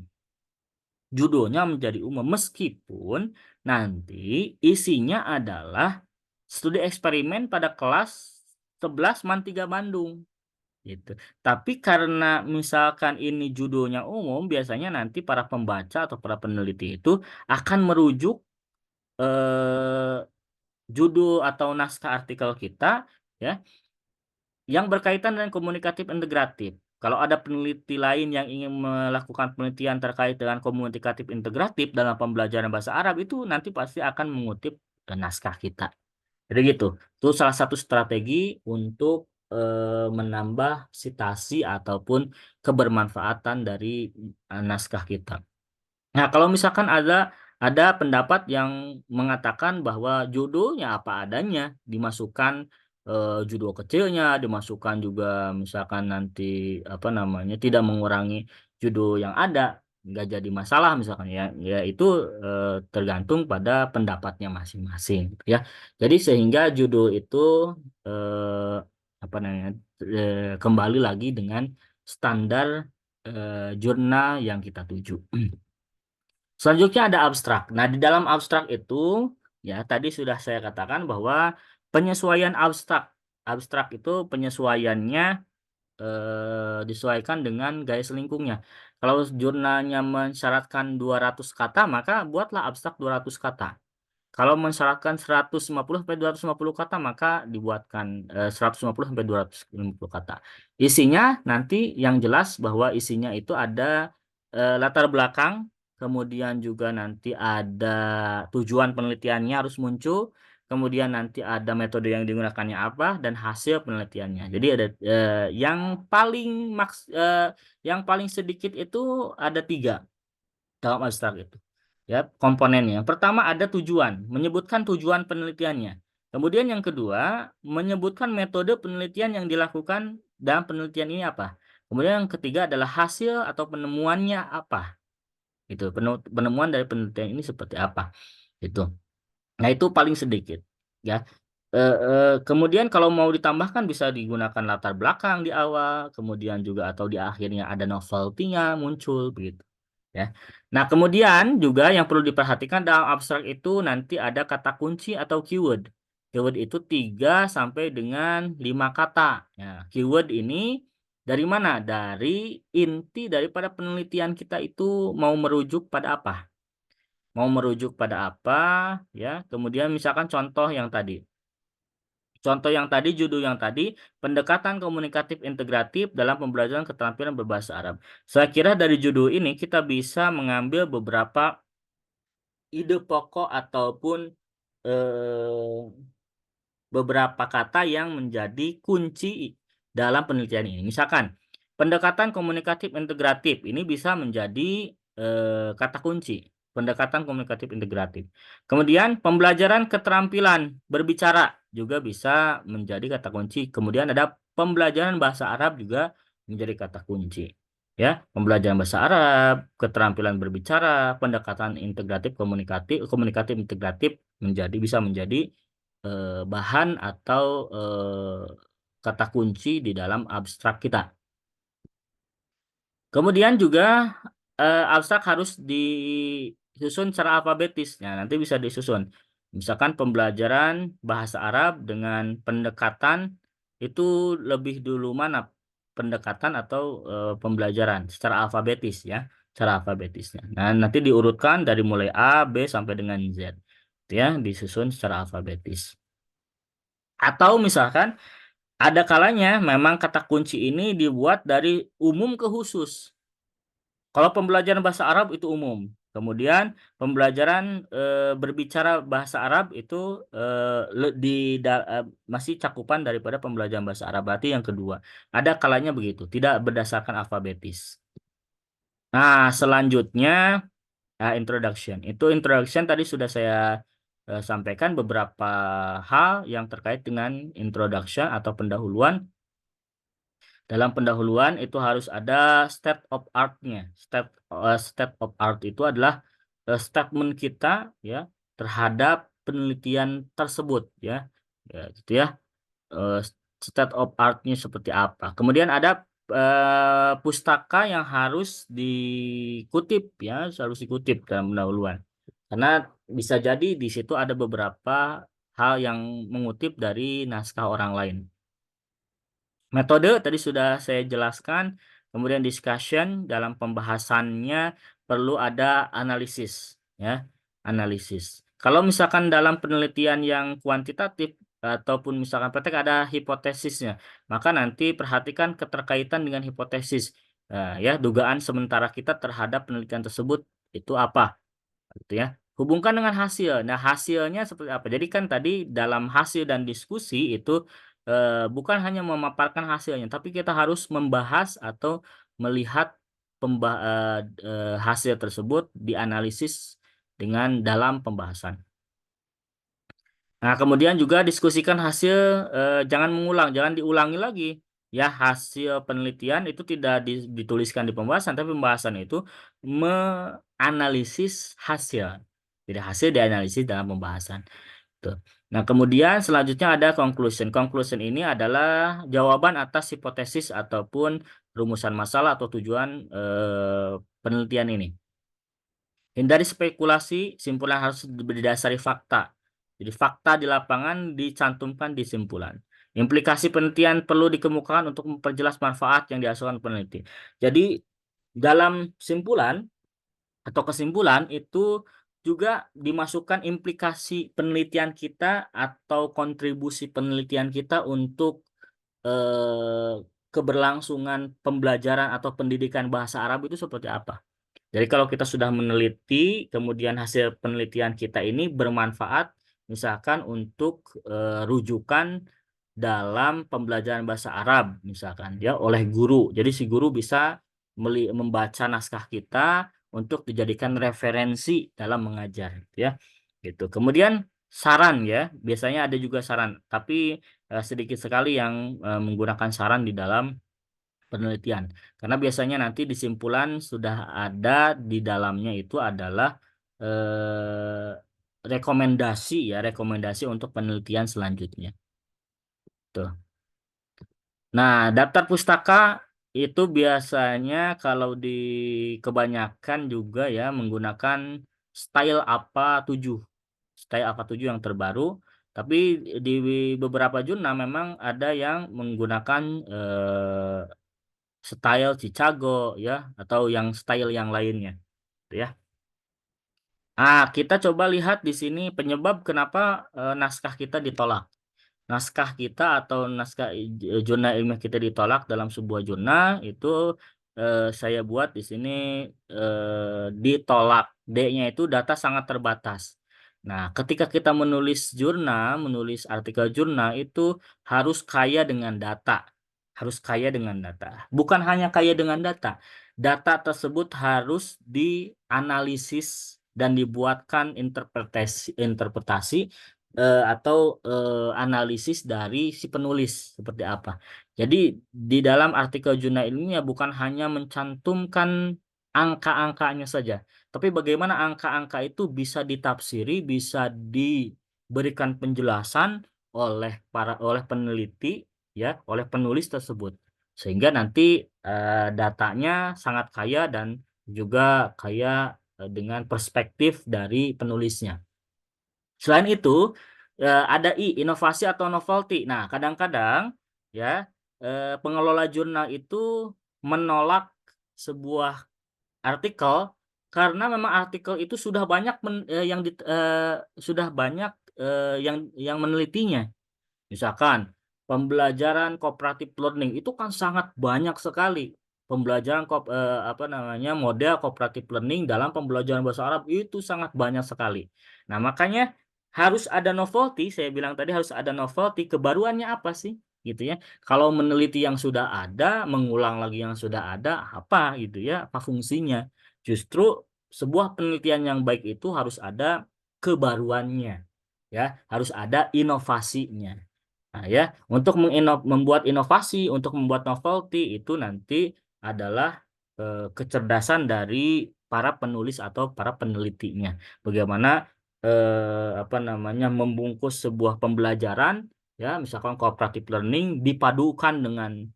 Judulnya menjadi umum meskipun nanti isinya adalah studi eksperimen pada kelas 11 MAN 3 Bandung gitu. Tapi karena misalkan ini judulnya umum, biasanya nanti para pembaca atau para peneliti itu akan merujuk eh, judul atau naskah artikel kita ya yang berkaitan dengan komunikatif integratif. Kalau ada peneliti lain yang ingin melakukan penelitian terkait dengan komunikatif integratif dalam pembelajaran bahasa Arab itu nanti pasti akan mengutip naskah kita. Jadi gitu. Itu salah satu strategi untuk menambah citasi ataupun kebermanfaatan dari naskah kita. Nah, kalau misalkan ada pendapat yang mengatakan bahwa judulnya apa adanya, dimasukkan judul kecilnya, dimasukkan juga misalkan nanti apa namanya tidak mengurangi judul yang ada, nggak jadi masalah misalkan ya, ya itu tergantung pada pendapatnya masing-masing, gitu ya. Jadi sehingga judul itu eh, apa namanya kembali lagi dengan standar jurnal yang kita tuju. Selanjutnya ada abstrak. Nah, di dalam abstrak itu, ya tadi sudah saya katakan bahwa penyesuaian abstrak. Abstrak itu penyesuaiannya disesuaikan dengan gaya selingkungnya. Kalau jurnalnya mensyaratkan 200 kata, maka buatlah abstrak 200 kata. Kalau mensyaratkan 150 sampai 250 kata, maka dibuatkan 150 sampai 250 kata. Isinya nanti yang jelas bahwa isinya itu ada latar belakang, kemudian juga nanti ada tujuan penelitiannya harus muncul, kemudian nanti ada metode yang digunakannya apa, dan hasil penelitiannya. Jadi ada yang paling sedikit itu ada 3 dalam abstrak itu. Ya, komponennya. Yang pertama ada tujuan, menyebutkan tujuan penelitiannya. Kemudian yang kedua, menyebutkan metode penelitian yang dilakukan dalam penelitian ini apa. Kemudian yang ketiga adalah hasil atau penemuannya apa. Itu penemuan dari penelitian ini seperti apa. Itu. Nah, itu paling sedikit, ya. Kemudian kalau mau ditambahkan bisa digunakan latar belakang di awal, kemudian juga atau di akhirnya ada novelty-nya muncul begitu. Ya. Nah, kemudian juga yang perlu diperhatikan dalam abstrak itu nanti ada kata kunci atau keyword. Keyword itu 3 sampai dengan 5 kata. Nah, keyword ini dari mana? Dari inti daripada penelitian kita itu mau merujuk pada apa? Mau merujuk pada apa, ya. Kemudian misalkan contoh yang tadi. Contoh yang tadi, judul yang tadi, pendekatan komunikatif integratif dalam pembelajaran keterampilan berbahasa Arab. Saya kira dari judul ini kita bisa mengambil beberapa ide pokok ataupun eh, beberapa kata yang menjadi kunci dalam penelitian ini. Misalkan, pendekatan komunikatif integratif ini bisa menjadi kata kunci. Pendekatan komunikatif integratif. Kemudian, pembelajaran keterampilan berbicara juga bisa menjadi kata kunci. Kemudian ada pembelajaran bahasa Arab juga menjadi kata kunci. Ya, pembelajaran bahasa Arab, keterampilan berbicara, pendekatan integratif komunikatif, komunikatif integratif bisa menjadi bahan atau kata kunci di dalam abstrak kita. Kemudian juga abstrak harus disusun secara alfabetis. Nah, nanti bisa disusun. Misalkan pembelajaran bahasa Arab dengan pendekatan itu lebih dulu mana? Pendekatan atau pembelajaran secara alfabetis ya, secara alfabetisnya. Nah, nanti diurutkan dari mulai A, B sampai dengan Z. Itu ya, disusun secara alfabetis. Atau misalkan ada kalanya memang kata kunci ini dibuat dari umum ke khusus. Kalau pembelajaran bahasa Arab itu umum. Kemudian pembelajaran berbicara bahasa Arab itu masih cakupan daripada pembelajaran bahasa Arab. Berarti yang kedua. Ada kalanya begitu, tidak berdasarkan alfabetis. Nah, selanjutnya introduction. Itu introduction tadi sudah saya sampaikan beberapa hal yang terkait dengan introduction atau pendahuluan. Dalam pendahuluan itu harus ada state of art-nya. State of art itu adalah statement kita ya terhadap penelitian tersebut ya. Ya gitu ya. Eh, State of art-nya seperti apa. Kemudian ada pustaka yang harus dikutip ya, harus dikutip dalam pendahuluan. Karena bisa jadi di situ ada beberapa hal yang mengutip dari naskah orang lain. Metode tadi sudah saya jelaskan, kemudian discussion dalam pembahasannya perlu ada analisis, ya, analisis. Kalau misalkan dalam penelitian yang kuantitatif ataupun misalkan praktek ada hipotesisnya, maka nanti perhatikan keterkaitan dengan hipotesis. Nah, ya, dugaan sementara kita terhadap penelitian tersebut itu apa, gitu ya. Hubungkan dengan hasil. Nah, hasilnya seperti apa? Jadi kan tadi dalam hasil dan diskusi itu bukan hanya memaparkan hasilnya, tapi kita harus membahas atau melihat hasil tersebut dianalisis dengan dalam pembahasan. Nah, kemudian juga diskusikan hasil, jangan mengulang, jangan diulangi lagi. Ya, hasil penelitian itu tidak dituliskan di pembahasan, tapi pembahasan itu menganalisis hasil. Jadi hasil dianalisis dalam pembahasan. Tuh. Nah, kemudian selanjutnya ada conclusion. Conclusion ini adalah jawaban atas hipotesis ataupun rumusan masalah atau tujuan penelitian ini. Hindari spekulasi, simpulan harus berdasari fakta. Jadi fakta di lapangan dicantumkan di simpulan. Implikasi penelitian perlu dikemukakan untuk memperjelas manfaat yang dihasilkan peneliti. Jadi dalam simpulan atau kesimpulan itu juga dimasukkan implikasi penelitian kita atau kontribusi penelitian kita untuk eh, keberlangsungan pembelajaran atau pendidikan bahasa Arab itu seperti apa. Jadi kalau kita sudah meneliti, kemudian hasil penelitian kita ini bermanfaat, misalkan untuk rujukan dalam pembelajaran bahasa Arab, misalkan ya oleh guru. Jadi si guru bisa membaca naskah kita untuk dijadikan referensi dalam mengajar, gitu ya. Gitu. Kemudian saran ya, biasanya ada juga saran, tapi sedikit sekali yang menggunakan saran di dalam penelitian. Karena biasanya nanti di simpulan sudah ada di dalamnya itu adalah eh, rekomendasi ya, rekomendasi untuk penelitian selanjutnya. Tuh. Nah, daftar pustaka itu biasanya kalau di kebanyakan juga ya menggunakan style apa 7. Style apa 7 yang terbaru. Tapi di beberapa jurnal memang ada yang menggunakan style Chicago ya atau yang style yang lainnya, gitu ya. Kita coba lihat di sini penyebab kenapa naskah kita ditolak. Naskah kita atau naskah jurnal ilmiah kita ditolak dalam sebuah jurnal itu saya buat di sini ditolak. D-nya itu data sangat terbatas. Nah, ketika kita menulis jurnal, menulis artikel jurnal itu harus kaya dengan data. Harus kaya dengan data. Bukan hanya kaya dengan data. Data tersebut harus dianalisis dan dibuatkan interpretasi atau analisis dari si penulis seperti apa. Jadi di dalam artikel jurnal ilmiah bukan hanya mencantumkan angka-angkanya saja, tapi bagaimana angka-angka itu bisa ditafsiri, bisa diberikan penjelasan oleh peneliti ya, oleh penulis tersebut. Sehingga nanti datanya sangat kaya dan juga kaya dengan perspektif dari penulisnya. Selain itu, ada inovasi atau novelty. Nah, kadang-kadang ya, pengelola jurnal itu menolak sebuah artikel karena memang artikel itu sudah banyak yang menelitinya. Misalkan pembelajaran cooperative learning itu kan sangat banyak sekali. Pembelajaran model cooperative learning dalam pembelajaran bahasa Arab itu sangat banyak sekali. Nah, makanya harus ada novelty, saya bilang tadi harus ada novelty, kebaruannya apa sih? Gitu ya. Kalau meneliti yang sudah ada, mengulang lagi yang sudah ada, apa gitu ya, apa fungsinya? Justru sebuah penelitian yang baik itu harus ada kebaruannya, ya, harus ada inovasinya. Nah, ya, untuk membuat inovasi, untuk membuat novelty itu nanti adalah kecerdasan dari para penulis atau para penelitinya. Bagaimana membungkus sebuah pembelajaran, ya, misalkan cooperative learning dipadukan dengan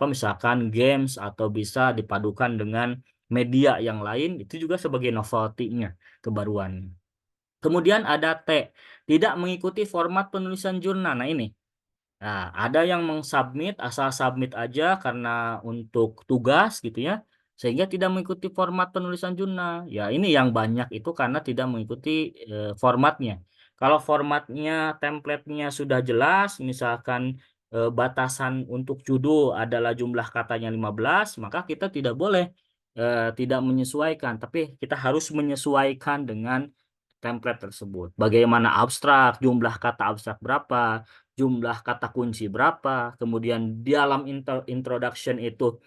misalkan games atau bisa dipadukan dengan media yang lain, itu juga sebagai novelty-nya, kebaruannya. Kemudian ada T, tidak mengikuti format penulisan jurnal. Nah, ini. Nah, ada yang mengsubmit, asal submit aja karena untuk tugas gitu ya, sehingga tidak mengikuti format penulisan jurnal. Ya, ini yang banyak itu karena tidak mengikuti formatnya. Kalau formatnya, template-nya sudah jelas, misalkan batasan untuk judul adalah jumlah katanya 15, maka kita tidak boleh tidak menyesuaikan, tapi kita harus menyesuaikan dengan template tersebut. Bagaimana abstrak, jumlah kata abstrak berapa, jumlah kata kunci berapa, kemudian di dalam introduction itu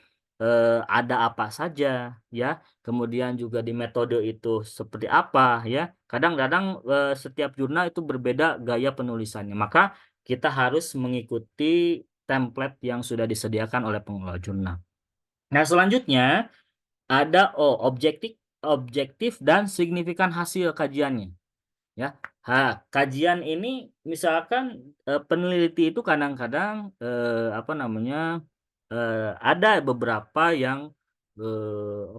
ada apa saja, ya, kemudian juga di metode itu seperti apa, ya. Kadang-kadang setiap jurnal itu berbeda gaya penulisannya, maka kita harus mengikuti template yang sudah disediakan oleh pengelola jurnal. Nah, selanjutnya ada objektif, objektif dan signifikan hasil kajiannya. Ya, kajian ini misalkan peneliti itu kadang-kadang ada beberapa yang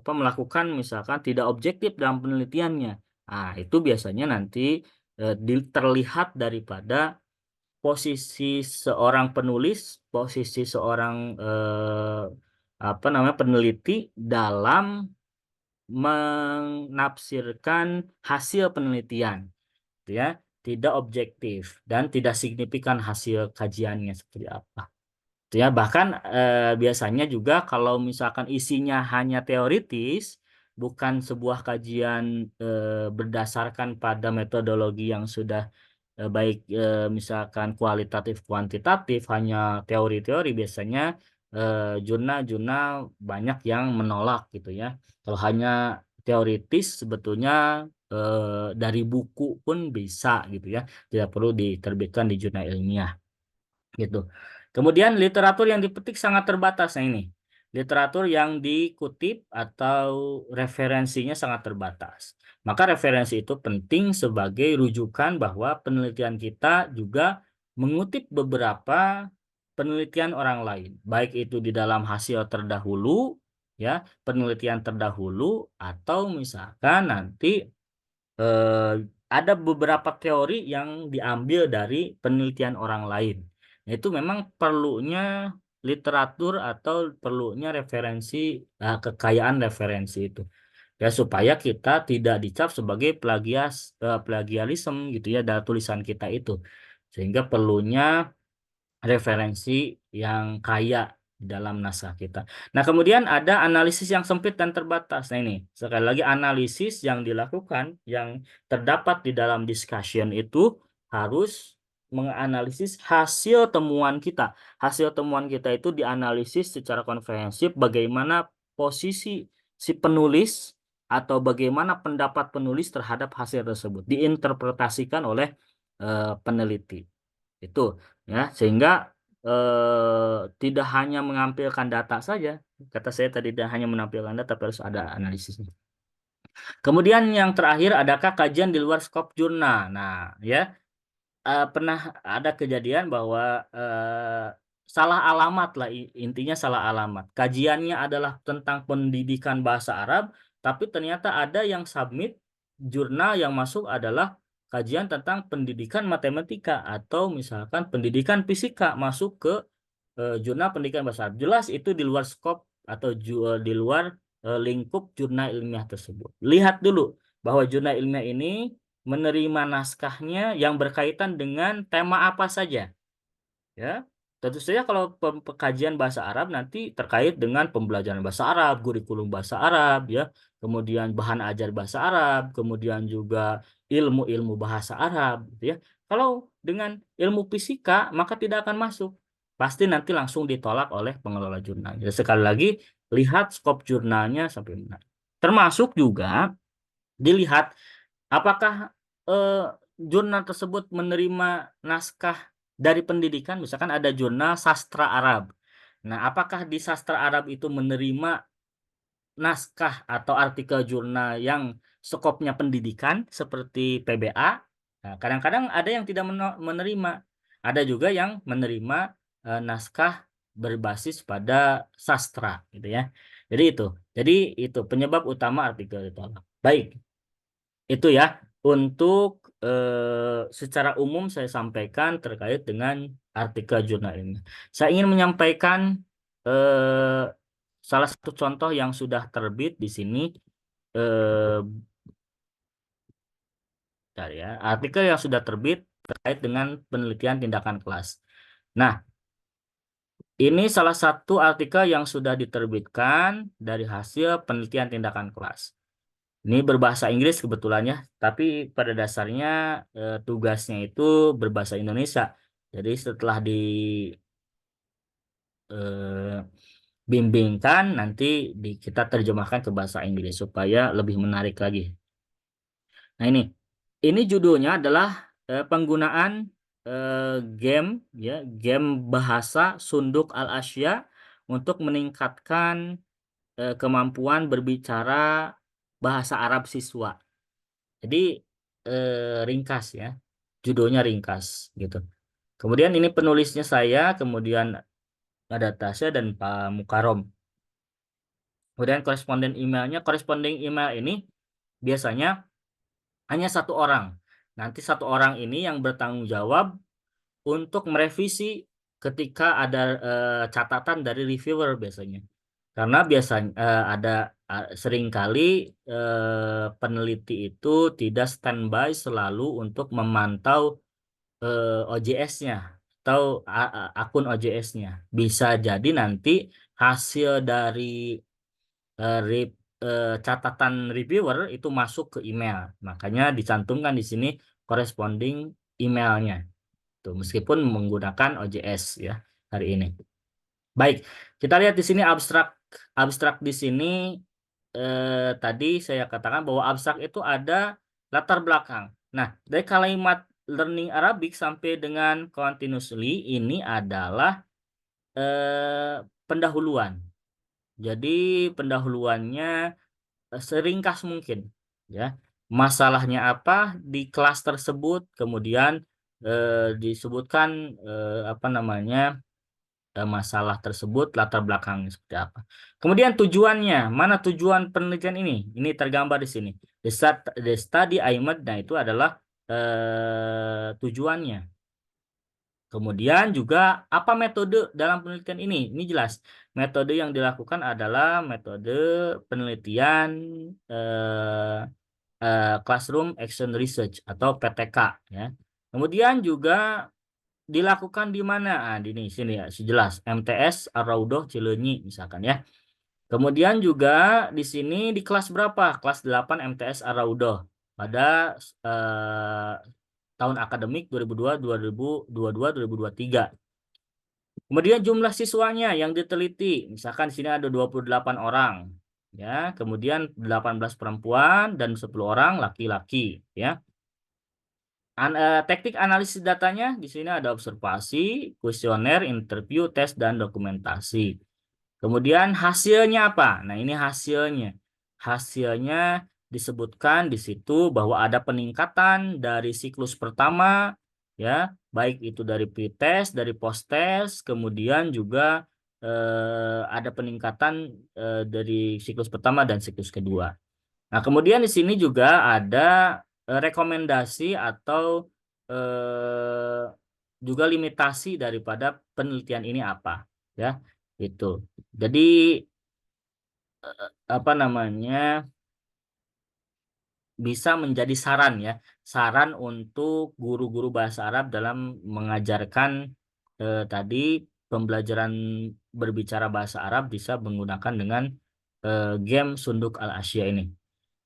melakukan misalkan tidak objektif dalam penelitiannya. Nah, itu biasanya nanti terlihat daripada posisi seorang penulis, posisi seorang peneliti dalam menafsirkan hasil penelitian, gitu ya, tidak objektif dan tidak signifikan hasil kajiannya seperti apa. Gitu ya, bahkan biasanya juga kalau misalkan isinya hanya teoritis, bukan sebuah kajian berdasarkan pada metodologi yang sudah baik misalkan kualitatif kuantitatif, hanya teori-teori, biasanya jurnal-jurnal banyak yang menolak gitu ya. Kalau hanya teoritis sebetulnya dari buku pun bisa gitu ya, tidak perlu diterbitkan di jurnal ilmiah gitu. Kemudian literatur yang dipetik sangat terbatas. Nah, ini literatur yang dikutip atau referensinya sangat terbatas. Maka referensi itu penting sebagai rujukan bahwa penelitian kita juga mengutip beberapa penelitian orang lain, baik itu di dalam hasil terdahulu, ya, penelitian terdahulu, atau misalkan nanti ada beberapa teori yang diambil dari penelitian orang lain. Itu memang perlunya literatur atau perlunya referensi, kekayaan referensi itu. Ya supaya kita tidak dicap sebagai plagiarisme gitu ya dalam tulisan kita itu. Sehingga perlunya referensi yang kaya dalam naskah kita. Nah, kemudian ada analisis yang sempit dan terbatas. Nah, ini sekali lagi analisis yang dilakukan yang terdapat di dalam discussion itu harus menganalisis hasil temuan kita. Hasil temuan kita itu dianalisis secara komprehensif bagaimana posisi si penulis atau bagaimana pendapat penulis terhadap hasil tersebut diinterpretasikan oleh peneliti. Itu ya, sehingga tidak hanya mengampilkan data saja. Kata saya tadi tidak hanya menampilkan data, tapi harus ada analisisnya. Kemudian yang terakhir, adakah kajian di luar skop jurnal? Nah, ya pernah ada kejadian bahwa salah alamat lah, intinya salah alamat. Kajiannya adalah tentang pendidikan bahasa Arab, tapi ternyata ada yang submit jurnal yang masuk adalah kajian tentang pendidikan matematika atau misalkan pendidikan fisika masuk ke jurnal pendidikan bahasa Arab. Jelas itu di luar skop atau di luar lingkup jurnal ilmiah tersebut. Lihat dulu bahwa jurnal ilmiah ini menerima naskahnya yang berkaitan dengan tema apa saja. Ya, tentu saja kalau pekajian bahasa Arab nanti terkait dengan pembelajaran bahasa Arab, kurikulum bahasa Arab, ya, kemudian bahan ajar bahasa Arab, kemudian juga ilmu-ilmu bahasa Arab, gitu ya. Kalau dengan ilmu fisika maka tidak akan masuk, pasti nanti langsung ditolak oleh pengelola jurnal. Jadi sekali lagi lihat skop jurnalnya sampai mana. Termasuk juga dilihat apakah jurnal tersebut menerima naskah dari pendidikan, misalkan ada jurnal sastra Arab. Nah, apakah di sastra Arab itu menerima naskah atau artikel jurnal yang skopnya pendidikan seperti PBA? Nah, kadang-kadang ada yang tidak menerima. Ada juga yang menerima naskah berbasis pada sastra, gitu ya. Jadi itu. Jadi itu penyebab utama artikel ditolak. Baik. Itu ya, untuk secara umum saya sampaikan terkait dengan artikel jurnal ini. Saya ingin menyampaikan eh, salah satu contoh yang sudah terbit di sini. Eh, bentar ya, artikel yang sudah terbit terkait dengan penelitian tindakan kelas. Nah, ini salah satu artikel yang sudah diterbitkan dari hasil penelitian tindakan kelas. Ini berbahasa Inggris kebetulan ya, tapi pada dasarnya tugasnya itu berbahasa Indonesia. Jadi setelah dibimbingkan, nanti kita terjemahkan ke bahasa Inggris supaya lebih menarik lagi. Nah ini judulnya adalah penggunaan game ya, game bahasa Sunduk Al-Asya untuk meningkatkan kemampuan berbicara bahasa Arab siswa. Jadi ringkas ya, judulnya ringkas gitu. Kemudian ini penulisnya saya, kemudian ada Tasya dan Pak Mukarom. Kemudian koresponden email ini biasanya hanya satu orang. Nanti satu orang ini yang bertanggung jawab untuk merevisi ketika ada catatan dari reviewer biasanya. Karena biasanya ada seringkali peneliti itu tidak standby selalu untuk memantau OJS-nya atau akun OJS-nya. Bisa jadi nanti hasil dari catatan reviewer itu masuk ke email. Makanya dicantumkan di sini corresponding emailnya. Tuh, meskipun menggunakan OJS ya hari ini. Baik, kita lihat di sini abstrak di sini tadi saya katakan bahwa abstrak itu ada latar belakang. Nah, dari kalimat learning Arabic sampai dengan continuously ini adalah pendahuluan. Jadi pendahuluannya seringkas mungkin ya. Masalahnya apa di kelas tersebut, kemudian disebutkan apa namanya masalah tersebut, latar belakangnya seperti apa. Kemudian tujuannya, mana tujuan penelitian ini? Ini tergambar di sini. The study aimed, nah itu adalah tujuannya. Kemudian juga apa metode dalam penelitian ini? Ini jelas. Metode yang dilakukan adalah metode penelitian eh, Classroom Action Research atau PTK ya. Kemudian juga dilakukan di mana? Di sini ya, jelas MTS Araudoh Cileunyi misalkan ya. Kemudian juga di sini di kelas berapa? Kelas 8 MTS Araudoh pada tahun akademik 2022-2023. Kemudian jumlah siswanya yang diteliti, misalkan di sini ada 28 orang, ya. Kemudian 18 perempuan dan 10 orang laki-laki, ya. Teknik analisis datanya di sini ada observasi, kuesioner, interview, tes, dan dokumentasi. Kemudian hasilnya apa? Nah, ini hasilnya. Hasilnya disebutkan di situ bahwa ada peningkatan dari siklus pertama, ya, baik itu dari pretest, dari post-test, kemudian juga ada peningkatan dari siklus pertama dan siklus kedua. Nah, kemudian di sini juga ada rekomendasi atau eh, juga limitasi daripada penelitian ini apa, ya, itu. Jadi apa namanya bisa menjadi saran ya, saran untuk guru-guru bahasa Arab dalam mengajarkan tadi pembelajaran berbicara bahasa Arab bisa menggunakan dengan game Sunduk Al-Asya ini.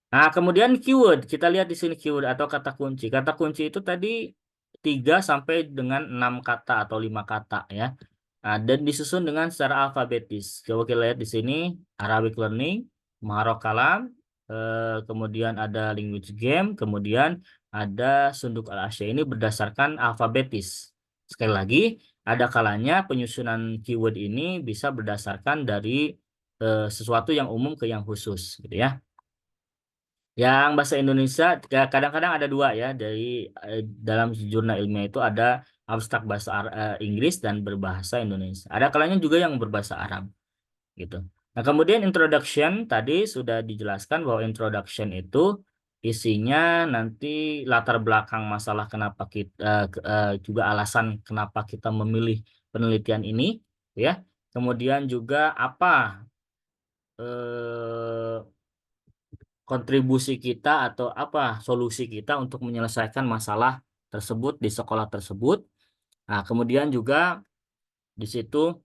Nah, kemudian keyword. Kita lihat di sini keyword atau kata kunci. Kata kunci itu tadi 3 sampai dengan 6 kata atau 5 kata ya. Nah, dan disusun dengan secara alfabetis. Coba kita lihat di sini Arabic Learning, Maharok Kalam, kemudian ada Language Game, kemudian ada Sunduk Al-Asya ini berdasarkan alfabetis. Sekali lagi, ada kalanya penyusunan keyword ini bisa berdasarkan dari sesuatu yang umum ke yang khusus gitu ya. Yang bahasa Indonesia kadang-kadang ada dua ya dari dalam jurnal ilmiah itu ada abstrak bahasa Inggris dan berbahasa Indonesia. Ada kalanya juga yang berbahasa Arab gitu. Nah, kemudian introduction tadi sudah dijelaskan bahwa introduction itu isinya nanti latar belakang masalah kenapa kita juga alasan kenapa kita memilih penelitian ini ya. Kemudian juga apa eh, kontribusi kita atau apa solusi kita untuk menyelesaikan masalah tersebut di sekolah tersebut. Nah, kemudian juga di situ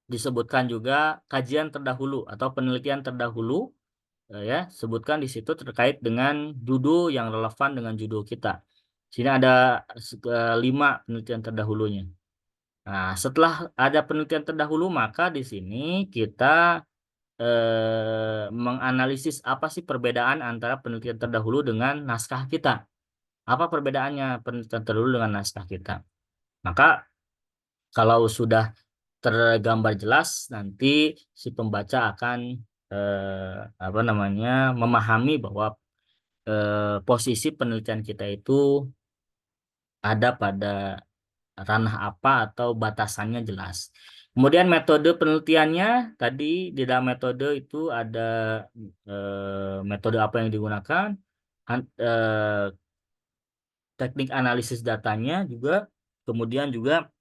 disebutkan juga kajian terdahulu atau penelitian terdahulu ya, sebutkan di situ terkait dengan judul yang relevan dengan judul kita. Sini ada 5 penelitian terdahulunya. Nah, setelah ada penelitian terdahulu, maka di sini kita menganalisis apa sih perbedaan antara penelitian terdahulu dengan naskah kita. Apa perbedaannya penelitian terdahulu dengan naskah kita? Maka kalau sudah tergambar jelas, nanti si pembaca akan apa namanya memahami bahwa posisi penelitian kita itu ada pada ranah apa atau batasannya jelas. Kemudian metode penelitiannya tadi di dalam metode itu ada metode apa yang digunakan, teknik analisis datanya juga, kemudian juga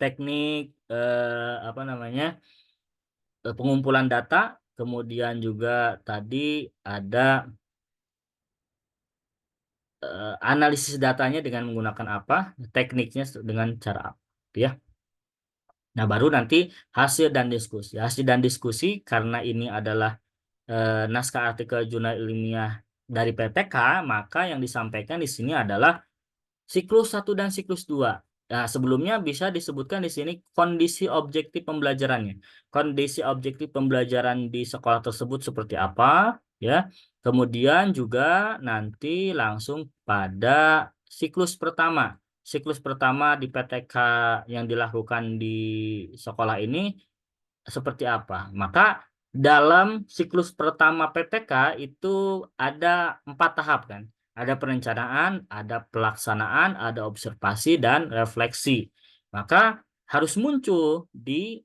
teknik apa namanya pengumpulan data, kemudian juga tadi ada analisis datanya dengan menggunakan apa, tekniknya dengan cara apa, ya. Nah, baru nanti hasil dan diskusi. Hasil dan diskusi karena ini adalah naskah artikel jurnal ilmiah dari PTK, maka yang disampaikan di sini adalah siklus 1 dan siklus 2. Nah, sebelumnya bisa disebutkan di sini kondisi objektif pembelajarannya. Kondisi objektif pembelajaran di sekolah tersebut seperti apa, ya. Kemudian juga nanti langsung pada siklus pertama. Siklus pertama di PTK yang dilakukan di sekolah ini seperti apa. Maka dalam siklus pertama PTK itu ada 4 tahap kan. Ada perencanaan, ada pelaksanaan, ada observasi, dan refleksi. Maka harus muncul di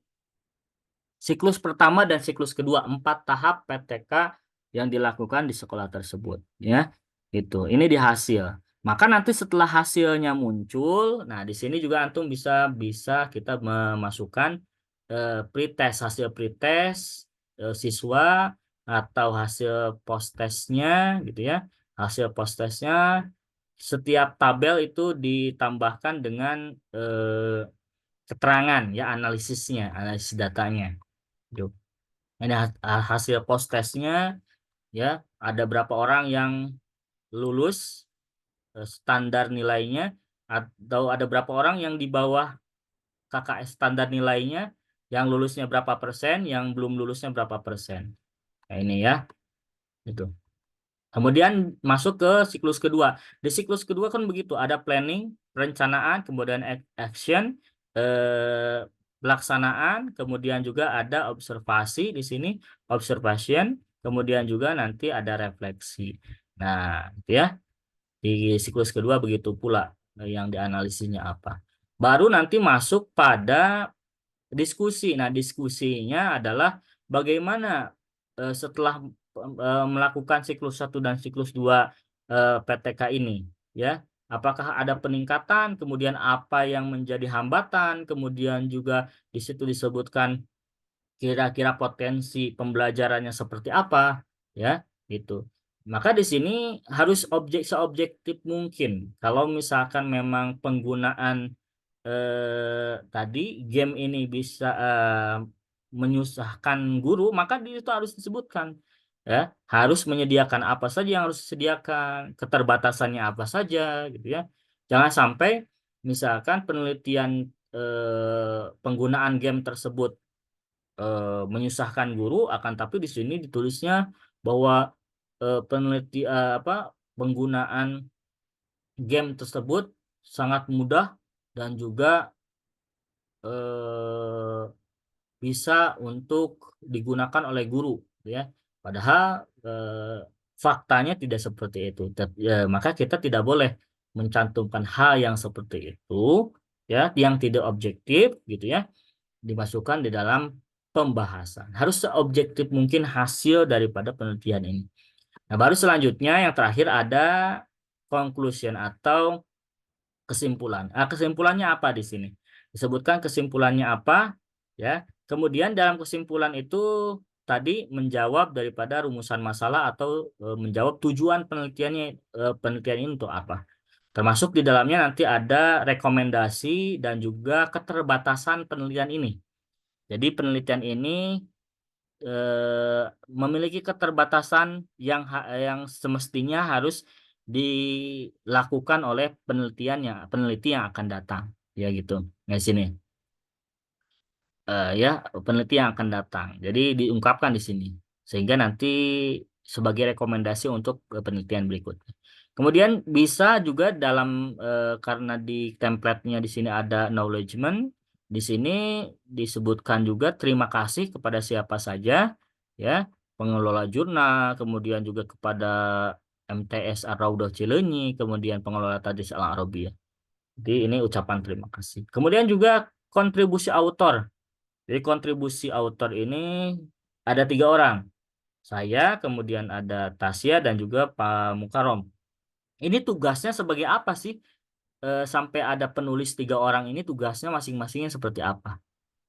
siklus pertama dan siklus kedua 4 tahap PTK yang dilakukan di sekolah tersebut. Ya. Itu. Ini di hasil. Maka nanti setelah hasilnya muncul, nah di sini juga antum bisa bisa kita memasukkan pretest, hasil pretest siswa atau hasil post testnya gitu ya. Hasil post testnya setiap tabel itu ditambahkan dengan keterangan ya, analisisnya, analisis datanya. Gitu. Ini hasil post testnya ya, ada berapa orang yang lulus standar nilainya, atau ada berapa orang yang di bawah KKS standar nilainya, yang lulusnya berapa persen, yang belum lulusnya berapa persen. Nah, ini ya, itu. Kemudian masuk ke siklus kedua. Di siklus kedua kan begitu, ada planning, perencanaan, kemudian action, eh, pelaksanaan, kemudian juga ada observasi di sini, observation, kemudian juga nanti ada refleksi. Nah, itu ya. Di siklus kedua begitu pula yang dianalisisnya apa. Baru nanti masuk pada diskusi. Nah, diskusinya adalah bagaimana setelah melakukan siklus 1 dan siklus 2 PTK ini, ya. Apakah ada peningkatan, kemudian apa yang menjadi hambatan, kemudian juga di situ disebutkan kira-kira potensi pembelajarannya seperti apa, ya, gitu. Maka di sini harus seobjektif mungkin. Kalau misalkan memang penggunaan tadi game ini bisa menyusahkan guru, maka di situ harus disebutkan, ya, harus menyediakan apa saja yang harus disediakan, keterbatasannya apa saja, gitu ya. Jangan sampai misalkan penelitian penggunaan game tersebut menyusahkan guru, akan tapi di sini ditulisnya bahwa apa, penggunaan game tersebut sangat mudah dan juga eh, bisa untuk digunakan oleh guru, ya. Padahal faktanya tidak seperti itu. Maka kita tidak boleh mencantumkan hal yang seperti itu, ya, yang tidak objektif, gitu ya, dimasukkan di dalam pembahasan. Harus seobjektif mungkin hasil daripada penelitian ini. Nah, baru selanjutnya yang terakhir ada conclusion atau kesimpulan. Kesimpulannya apa di sini? Disebutkan kesimpulannya apa, ya. Kemudian dalam kesimpulan itu tadi menjawab daripada rumusan masalah atau menjawab tujuan penelitiannya, penelitian ini untuk apa. Termasuk di dalamnya nanti ada rekomendasi dan juga keterbatasan penelitian ini. Jadi penelitian ini memiliki keterbatasan yang semestinya harus dilakukan oleh peneliti yang akan datang, ya gitu. Nah, sini ya, peneliti yang akan datang. Jadi diungkapkan di sini sehingga nanti sebagai rekomendasi untuk penelitian berikutnya. Kemudian bisa juga dalam karena di template-nya di sini ada acknowledgement, di sini disebutkan juga terima kasih kepada siapa saja, ya, pengelola jurnal, kemudian juga kepada MTS Ar-Raudhah Cileunyi, kemudian pengelola Tadris Al-Arabiyah. Jadi ini ucapan terima kasih. Kemudian juga kontribusi autor. Jadi kontribusi autor ini ada 3 orang. Saya, kemudian ada Tasya dan juga Pak Mukarom. Ini tugasnya sebagai apa sih? Sampai ada penulis 3 orang ini tugasnya masing-masingnya seperti apa?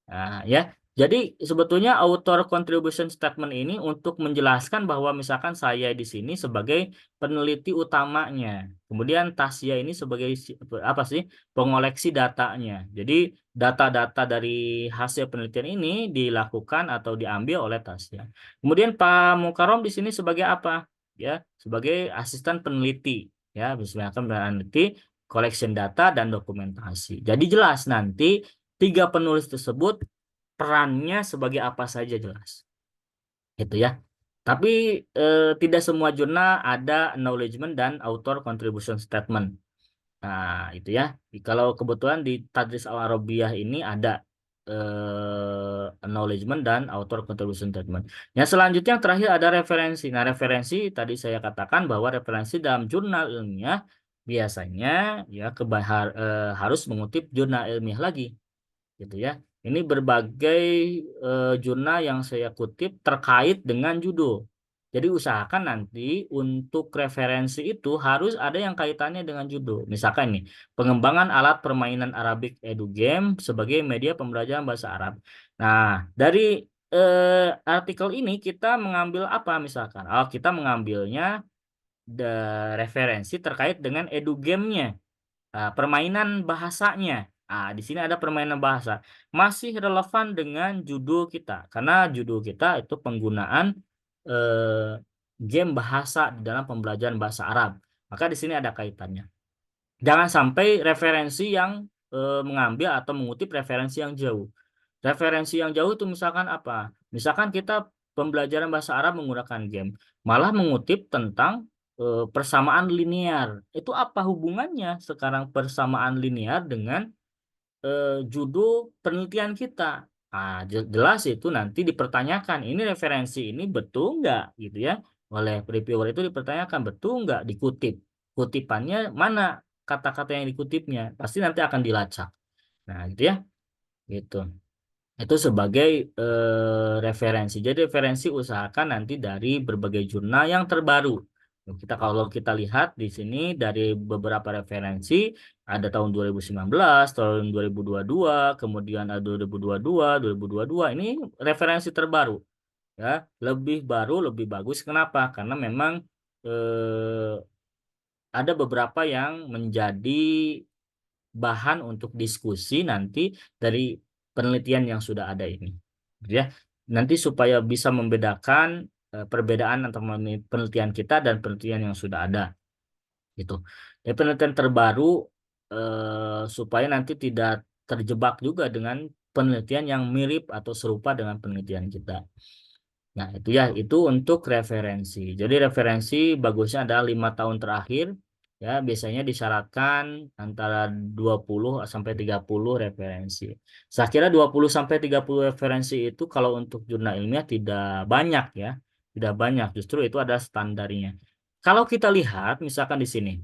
Nah, ya. Jadi sebetulnya author contribution statement ini untuk menjelaskan bahwa misalkan saya di sini sebagai peneliti utamanya. Kemudian Tasya ini sebagai apa sih? Pengoleksi datanya. Jadi data-data dari hasil penelitian ini dilakukan atau diambil oleh Tasya. Kemudian Pak Mukarom di sini sebagai apa? Ya, sebagai asisten peneliti. Ya, misalkan peneliti collection data dan dokumentasi. Jadi jelas nanti 3 penulis tersebut perannya sebagai apa saja jelas. Gitu ya. Tapi tidak semua jurnal ada acknowledgement dan author contribution statement. Nah, itu ya. Kalau kebetulan di Tadris Al-Arabiyah ini ada acknowledgement dan author contribution statement. Yang selanjutnya yang terakhir ada referensi. Nah, referensi tadi saya katakan bahwa referensi dalam jurnal ilmiah biasanya ya harus mengutip jurnal ilmiah lagi, gitu ya. Ini berbagai jurnal yang saya kutip terkait dengan judul. Jadi usahakan nanti untuk referensi itu harus ada yang kaitannya dengan judul. Misalkan nih, pengembangan alat permainan Arabic Edu Game sebagai media pembelajaran bahasa Arab. Nah, dari artikel ini kita mengambil apa misalkan? Oh, kita mengambilnya referensi terkait dengan edu game-nya. Permainan bahasanya. Di sini ada permainan bahasa. Masih relevan dengan judul kita. Karena judul kita itu penggunaan eh, game bahasa di dalam pembelajaran bahasa Arab. Maka di sini ada kaitannya. Jangan sampai referensi yang mengambil atau mengutip referensi yang jauh. Referensi yang jauh itu misalkan apa? Misalkan kita pembelajaran bahasa Arab menggunakan game, malah mengutip tentang persamaan linear. Itu apa hubungannya sekarang persamaan linear dengan judul penelitian kita? Jelas itu nanti dipertanyakan. Ini referensi ini betul nggak gitu ya? Oleh reviewer itu dipertanyakan betul nggak dikutip? Kutipannya mana? Kata-kata yang dikutipnya pasti nanti akan dilacak. Nah, gitu ya. Gitu. Itu sebagai referensi. Jadi referensi usahakan nanti dari berbagai jurnal yang terbaru. Kalau kita lihat di sini dari beberapa referensi ada tahun 2019, tahun 2022, kemudian ada 2022, 2022. Ini referensi terbaru ya, lebih baru, lebih bagus. Kenapa? Karena memang eh, ada beberapa yang menjadi bahan untuk diskusi nanti dari penelitian yang sudah ada ini. Gitu ya. Nanti supaya bisa membedakan perbedaan antara penelitian kita dan penelitian yang sudah ada. Gitu. Jadi penelitian terbaru supaya nanti tidak terjebak juga dengan penelitian yang mirip atau serupa dengan penelitian kita. Nah, itu ya, itu untuk referensi. Jadi referensi bagusnya adalah 5 tahun terakhir. Ya, biasanya disyaratkan antara 20 sampai 30 referensi. Saya kira 20 sampai 30 referensi itu kalau untuk jurnal ilmiah tidak banyak ya. Tidak banyak, justru itu adalah standarnya. Kalau kita lihat misalkan di sini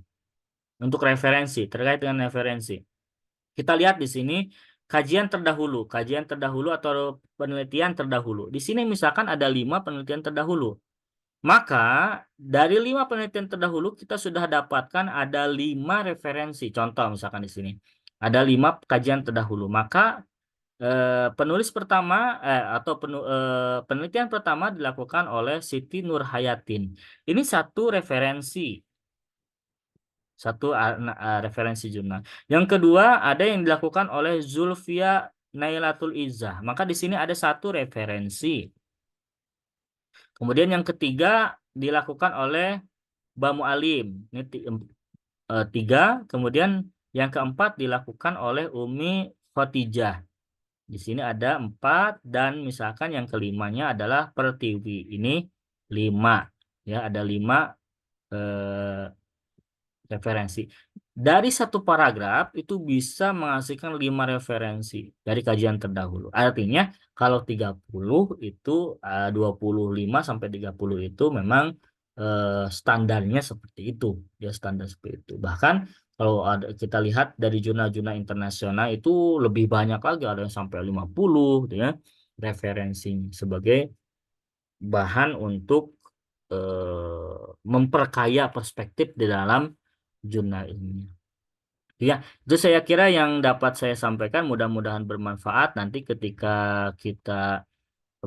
untuk referensi, terkait dengan referensi. Kita lihat di sini kajian terdahulu atau penelitian terdahulu. Di sini misalkan ada 5 penelitian terdahulu. Maka dari 5 penelitian terdahulu kita sudah dapatkan ada 5 referensi. Contoh misalkan di sini ada 5 kajian terdahulu. Maka penulis pertama atau penelitian pertama dilakukan oleh Siti Nurhayatin. Ini satu referensi. Satu referensi jurnal. Yang kedua ada yang dilakukan oleh Zulfia Nailatul Izzah. Maka di sini ada satu referensi. Kemudian yang ketiga dilakukan oleh Bamu Alim. Ini tiga. Kemudian yang keempat dilakukan oleh Umi Khotijah. Di sini ada 4 dan misalkan yang kelimanya adalah Pertiwi. Ini 5. Ya, ada 5 eh, referensi. Dari satu paragraf itu bisa menghasilkan 5 referensi dari kajian terdahulu. Artinya kalau 30 itu 25 sampai 30 itu memang standarnya seperti itu. Ya standar seperti itu. Bahkan kalau kita lihat dari jurnal-jurnal internasional itu lebih banyak lagi, ada yang sampai 50 gitu ya referensinya sebagai bahan untuk memperkaya perspektif di dalam jurnal ilmiah. Ya, itu saya kira yang dapat saya sampaikan, mudah-mudahan bermanfaat nanti ketika kita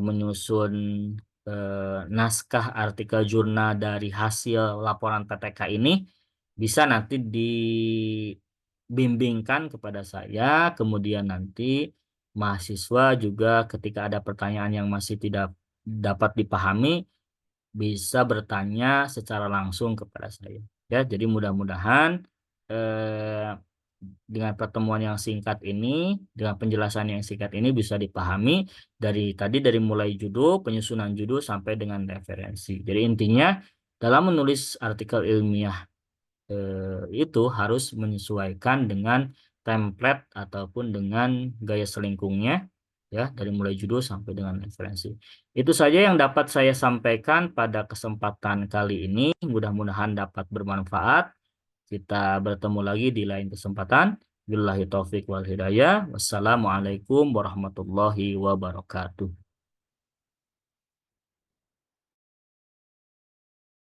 menyusun naskah artikel jurnal dari hasil laporan PTK ini bisa nanti dibimbingkan kepada saya, kemudian nanti mahasiswa juga ketika ada pertanyaan yang masih tidak dapat dipahami bisa bertanya secara langsung kepada saya. Ya, jadi mudah-mudahan eh, dengan pertemuan yang singkat ini, dengan penjelasan yang singkat ini bisa dipahami dari mulai judul, penyusunan judul sampai dengan referensi. Jadi intinya dalam menulis artikel ilmiah itu harus menyesuaikan dengan template ataupun dengan gaya selingkungnya ya dari mulai judul sampai dengan referensi. Itu saja yang dapat saya sampaikan pada kesempatan kali ini. Mudah-mudahan dapat bermanfaat. Kita bertemu lagi di lain kesempatan. Billahi taufik wal hidayah. Wassalamualaikum warahmatullahi wabarakatuh.